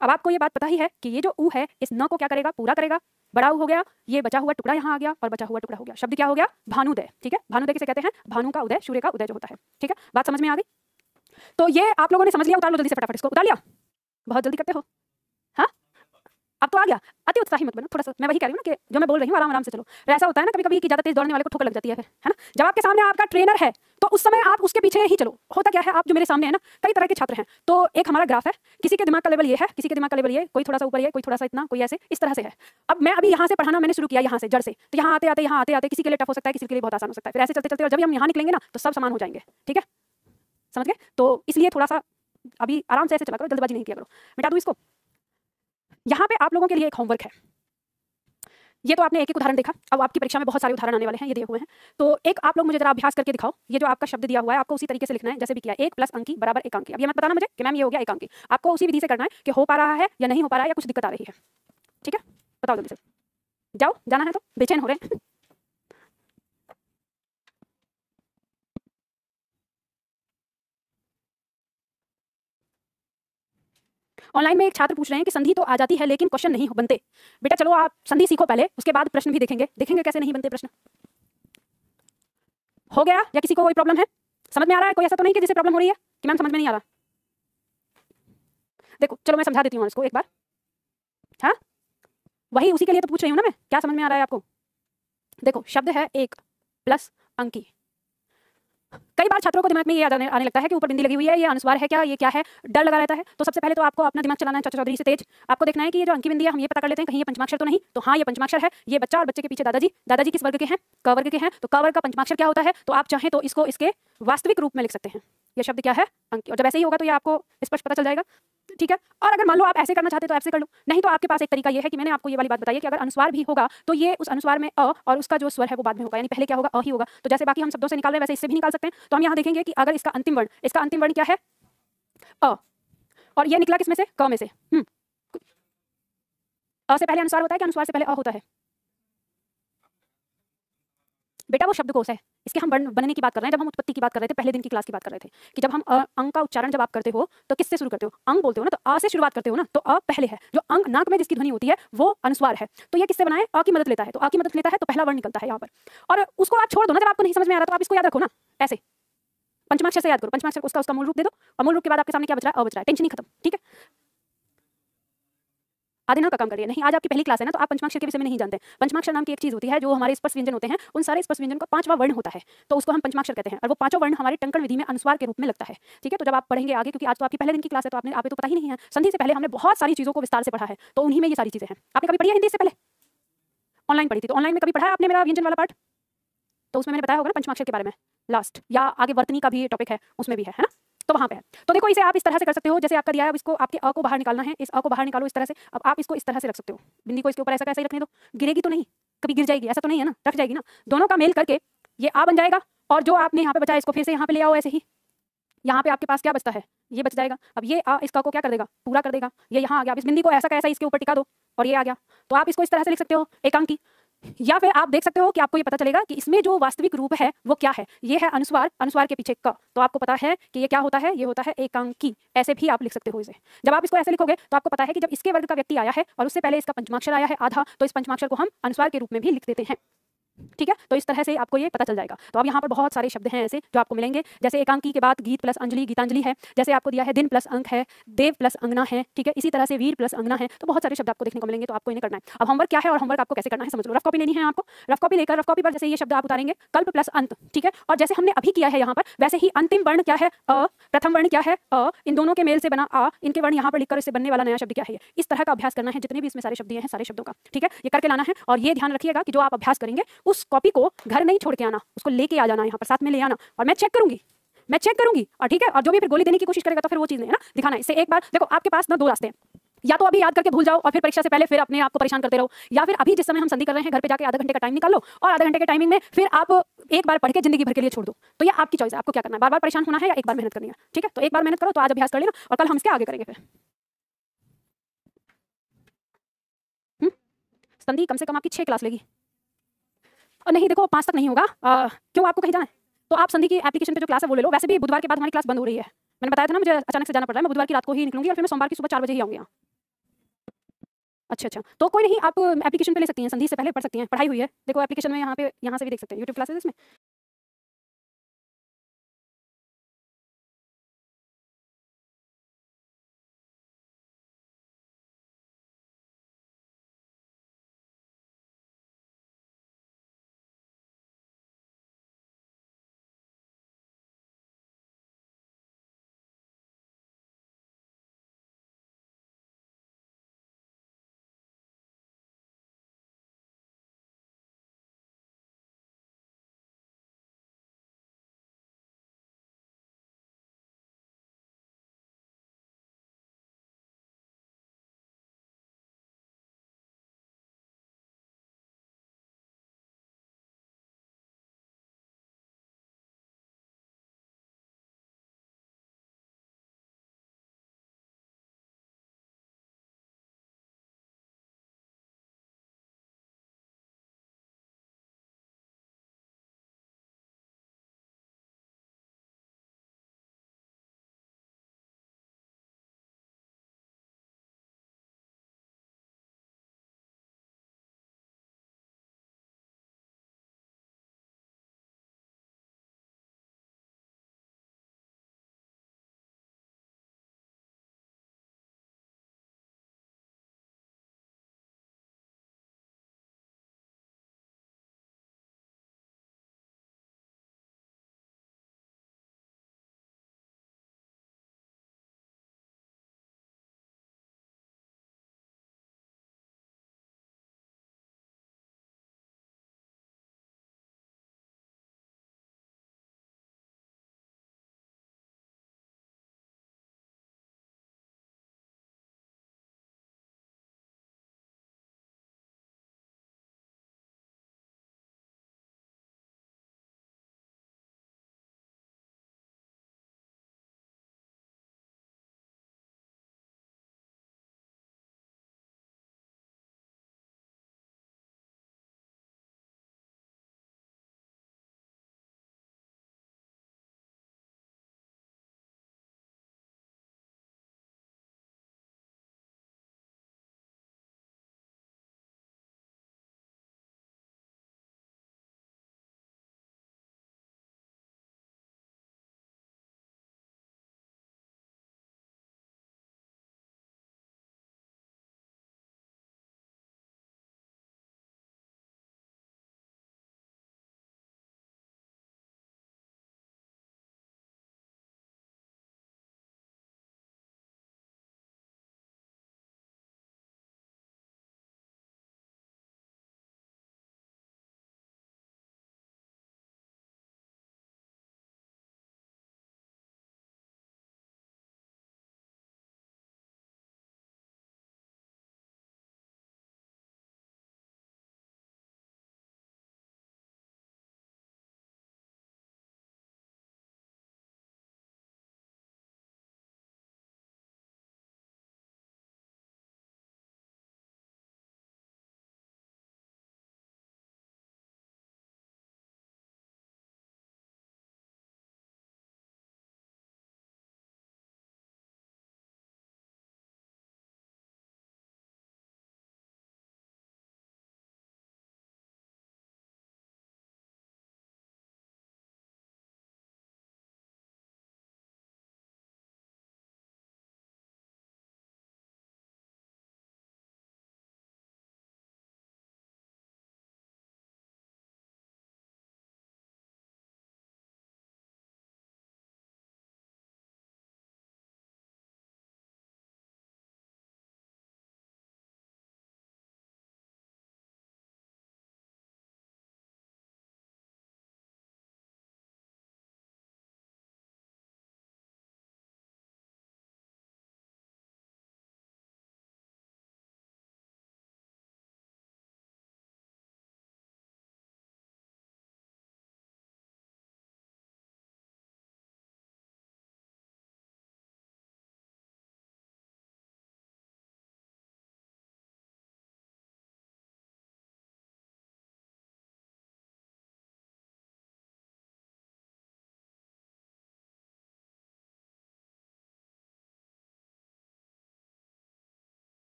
अब आपको ये बात पता ही है कि ये जो ऊ है इस न को क्या करेगा, पूरा करेगा, बड़ा ऊ हो गया। ये बचा हुआ टुकड़ा यहाँ आ गया और बचा हुआ टुकड़ा हो गया। शब्द क्या हो गया, भानुदय। ठीक है, भानुदय किसे कहते हैं, भानु का उदय, सूर्य का उदय जो होता है। ठीक है, बात समझ में आ गई? तो ये आप लोगों ने समझ लिया, उतार लो जल्दी से फटाफट इसको, उतार लिया? बहुत जल्दी करते हो, हाँ अब तो आ गया। अति उत्साही मत बनो, थोड़ा सा मैं वही कह रही हूँ ना कि जो मैं बोल रही हूँ आराम आराम से चलो। ऐसा होता है ना कभी कभी कि ज्यादा तेज दौड़ने वाले को ठोकर लग जाती है फिर, है ना? जब आपके सामने आपका ट्रेनर है तो उस समय आप उसके पीछे ही चलो। होता क्या है, आप जो मेरे सामने है ना, कई तरह के छात्र हैं, तो एक हमारा ग्राफ है, किसी के दिमाग का लेवल ये है, किसी के दिमाग का लेवल ये, कोई थोड़ा सा ऊपर ये, कोई थोड़ा सा इतना, कोई ऐसे, इस तरह से है। अब मैं अभी यहाँ से पढ़ाना मैंने शुरू किया, यहाँ से जड़ से, तो यहाँ आते आते किसी के लिए टफ हो सकता है, किसी के लिए बहुत आसान हो सकता है। फिर ऐसे चलते चलते और जब हम यहाँ निकलेंगे ना तो सब समान हो जाएंगे। ठीक है, समझ गए? तो इसलिए थोड़ा सा अभी आराम से ऐसे चला करो, जल्दबाजी नहीं किया करो। मिटा दूँ इसको? यहाँ पे आप लोगों के लिए एक होमवर्क है। ये तो आपने एक एक उदाहरण देखा, अब आपकी परीक्षा में बहुत सारे उदाहरण आने वाले हैं, ये दिए हुए हैं। तो एक आप लोग मुझे जरा अभ्यास करके दिखाओ। ये जो आपका शब्द दिया हुआ है आपको उसी तरीके से लिखना है जैसे भी किया, 1 + अंकी बराबर 1 अंकी। अब ये मत बताना मुझे कि मैम ये हो गया 1 अंकी, आपको उसी विधि से करना है कि हो पा रहा है या नहीं हो पा रहा है या कुछ दिक्कत आ रही है। ठीक है, बताओ जल्दी से, जाओ, जाना है तो, बेचैन हो रहे हैं। ऑनलाइन में एक छात्र पूछ रहे हैं कि संधि तो आ जाती है लेकिन क्वेश्चन नहीं बनते। बेटा चलो आप संधि सीखो पहले, उसके बाद प्रश्न भी देखेंगे कैसे नहीं बनते प्रश्न। हो गया या किसी को कोई प्रॉब्लम है? समझ में आ रहा है? कोई ऐसा तो नहीं कि जिसे प्रॉब्लम हो रही है कि मैम समझ में नहीं आ रहा? देखो चलो मैं समझा देती हूँ इसको एक बार। हाँ वही, उसी के लिए तो पूछ रही हूँ ना मैं, क्या समझ में आ रहा है आपको? देखो शब्द है 1 + अंकी। कई बार छात्रों को दिमाग में ये आने लगता है कि ऊपर बिंदी लगी हुई है, ये अनुस्वार है क्या, ये क्या है, डर लगा रहता है। तो सबसे पहले तो आपको अपना दिमाग चलाना है चाचा चौधरी से तेज। आपको देखना है कि ये जो अंकी बिंदी है हम ये पता कर लेते हैं कहीं ये पंचमाक्षर तो नहीं। तो हाँ ये पंचमाक्षर है, ये बच्चा और बच्चे के पीछे दादाजी। दादाजी किस वर्ग के हैं? क वर्ग के हैं। तो क वर्ग का पंचमाक्षर क्या होता है? तो आप चाहें तो इसको इसके वास्तविक रूप में लिख सकते हैं। ये शब्द क्या है? अंकी। और जब ऐसे ही होगा तो ये आपको स्पष्ट पता चल जाएगा। ठीक है, और अगर मान लो आप ऐसे करना चाहते तो ऐसे कर लो, नहीं तो आपके पास एक तरीका ये है कि मैंने आपको ये वाली बात बताई है कि अगर अनुस्वार भी होगा तो ये उस अनुस्वार में अ और उसका जो स्वर है वो बाद में होगा, यानी पहले क्या होगा, अ ही होगा। तो जैसे बाकी हम शब्दों से निकाल रहे हैं वैसे इससे भी निकाल सकते हैं। तो हम यहाँ देखेंगे कि अगर इसका अंतिम वर्ण क्या है? अ, और ये निकला किस में से? क में से। अ से पहले अनुस्वार होता है कि अनुस्वार से पहले अ होता है? बेटा वो शब्दकोश है, इसके हम बनने की बात कर रहे हैं। जब हम उत्पत्ति की बात कर रहे थे, पहले दिन की क्लास की बात कर रहे थे कि जब हम अंग का उच्चारण जब आप करते हो तो किससे शुरू करते हो? अंग बोलते हो ना, तो अ से शुरुआत करते हो ना, तो अ पहले है। जो अंग नाक में जिसकी ध्वनि होती है वो अनुस्वार है। तो ये किससे बना है? अ की मदद लेता है। तो अ की मदद लेता है तो पहला वर्ण निकलता है यहाँ पर। और उसको आप छोड़ दो ना, जब आपको नहीं समझ में आ रहा तो आप इसको याद रखो ना, ऐसे पंचमाक्षर से याद करो। पंचमाक्षर को उसका मूल रूप दे दो, और मूल रूप के बाद आपके सामने क्या बच रहा है? अ बच रहा है। टेंशन ही खत्म, ठीक है। आधे नाम का काम करिए। नहीं, आज आपकी पहली क्लास है ना, तो आप पंचमाक्षर के विषय में नहीं जानते। पंचमाक्षर नाम की एक चीज होती है जो हमारे स्पर्श व्यंजन होते हैं, उन सारे स्पर्श व्यंजन का पांचवा वर्ण होता है, तो उसको हम पंचमाक्षर कहते हैं। और वो पांचों वर्ण हमारे टंकण विधि में अनुस्वार के रूप में लगता है, ठीक है। तो जब आप पढ़ेंगे आगे, क्योंकि आज तो आपकी पहले दिन की क्लास है, तो आपने तो पता ही नहीं है। संधि से पहले हमने बहुत सारी चीजों को विस्तार से पढ़ा है, तो उन्हीं में ये सारी चीजें हैं। आपने कभी पढ़ी है हिंदी से पहले? ऑनलाइन पढ़ी थी, तो ऑनलाइन में कभी पढ़ा है आपने मेरा व्यंजन वाला पार्ट? तो उसमें मैंने बताया होगा ना पंचमाक्षर के बारे में लास्ट, या आगे वर्तनी का भी टॉपिक है, उसमें भी है ना। तो वहां पे है। तो देखो, इसे आप इस तरह से कर सकते हो जैसे आपका दिया है। अब इसको आपके अ को बाहर निकालना है, इस अ को बाहर निकालो इस तरह से। अब आप इसको इस तरह से रख सकते हो, बिंदी को इसके ऊपर ऐसा कैसे ही रखने दो, गिरेगी तो नहीं, कभी गिर जाएगी ऐसा तो नहीं है ना, रख जाएगी ना। दोनों का मेल करके ये आ बन जाएगा, और जो आपने यहाँ पे बचा इसको फिर से यहाँ पे ले आओ ऐसे ही। यहाँ पे आपके पास क्या बचता है? ये बच जाएगा। अब ये आ इसका को क्या कर देगा? पूरा कर देगा। ये यहाँ आ गया। अब इस बिंदी को ऐसा कैसा इसके ऊपर टिका दो, और ये आ गया। तो आप इसको इस तरह से लिख सकते हो एकांकी, या फिर आप देख सकते हो कि आपको ये पता चलेगा कि इसमें जो वास्तविक रूप है वो क्या है। ये है अनुस्वार, अनुस्वार के पीछे क, तो आपको पता है कि ये क्या होता है? ये होता है एकांकी। ऐसे भी आप लिख सकते हो इसे। जब आप इसको ऐसे लिखोगे तो आपको पता है कि जब इसके वर्ग का व्यक्ति आया है और उससे पहले इसका पंचमाक्षर आया है आधा, तो इस पंचमाक्षर को हम अनुस्वार के रूप में भी लिख देते हैं, ठीक है। तो इस तरह से आपको ये पता चल जाएगा। तो अब यहाँ पर बहुत सारे शब्द हैं ऐसे जो आपको मिलेंगे, जैसे एकांकी के बाद गीत प्लस अंजलि गीतांजलि है, जैसे आपको दिया है दिन प्लस अंक है, देव प्लस अंगना है, ठीक है। इसी तरह से वीर प्लस अंगना है। तो बहुत सारे शब्द आपको देखने को मिलेंगे, तो आपको इन्हें करना है। अब होमवर्क क्या है और होमवर्क आपको कैसे करना है समझ लो। रफ कॉपी लेनी है आपको, रफ कॉपी लेकर रफ कॉपी पर जैसे ये शब्द आप उतारेंगे कल्प प्लस अंत, ठीक है। और जैसे हमने अभी किया है यहाँ पर, वैसे ही अंतिम वर्ण क्या है? अ, प्रथम वर्ण क्या है? अ, इन दोनों के मेल से बना आ, इनके वर्ण यहाँ पर लिखकर इससे बनने वाला नया शब्द क्या है? इस तरह का अभ्यास करना है, जितने भी इसमें सारे शब्द हैं सारे शब्दों का, ठीक है। ये करके लाना है, और ये ध्यान रखिएगा कि जो आप अभ्यास करेंगे उस कॉपी को घर नहीं छोड़ के आना, उसको लेके आ जाना, यहाँ पर साथ में ले आना, और मैं चेक करूंगी, और ठीक है। और जो भी फिर गोली देने की कोशिश करेगा तो फिर वो चीज नहीं है ना दिखाना। इससे एक बार देखो, आपके पास ना दो रास्ते हैं, या तो अभी याद करके भूल जाओ और फिर परीक्षा से पहले फिर अपने आप को परेशान करते रहो, या फिर अभी जिस समय हम संधि कर रहे हैं घर पे जाके आधा घंटे का टाइम निकाल लो, और आधा घंटे के टाइमिंग में फिर आप एक बार पढ़ के जिंदगी भर के लिए छोड़ दो। तो ये आपकी चॉइस है, आपको क्या करना है, बार बार परेशान होना है या एक बार मेहनत करनी है, ठीक है। तो एक बार मेहनत करो, तो आज अभ्यास कर लेना, और कल हम इसके आगे करेंगे फिर। संधि कम से कम आपकी 6 क्लास लेगी, और नहीं देखो 5 तक नहीं होगा। क्यों, आपको कहीं जाना है तो आप संधि की एप्लीकेशन पे जो क्लास है वो ले लो। वैसे भी बुधवार के बाद हमारी क्लास बंद हो रही है, मैंने बताया था ना, मुझे अचानक से जाना पड़ रहा है। मैं बुधवार की रात को ही निकलूंगी, और फिर मैं सोमवार की सुबह 4 बजे ही आऊंगी यहाँ। अच्छा, तो कोई नहीं, आप एप्लीकेशन पे ले सकती हैं, संधि से पहले पढ़ सकती हैं, पढ़ाई हुई है। देखो एप्लीकेशन में यहाँ पे, यहाँ से भी देख सकते हैं, यूट्यूब क्लासेस में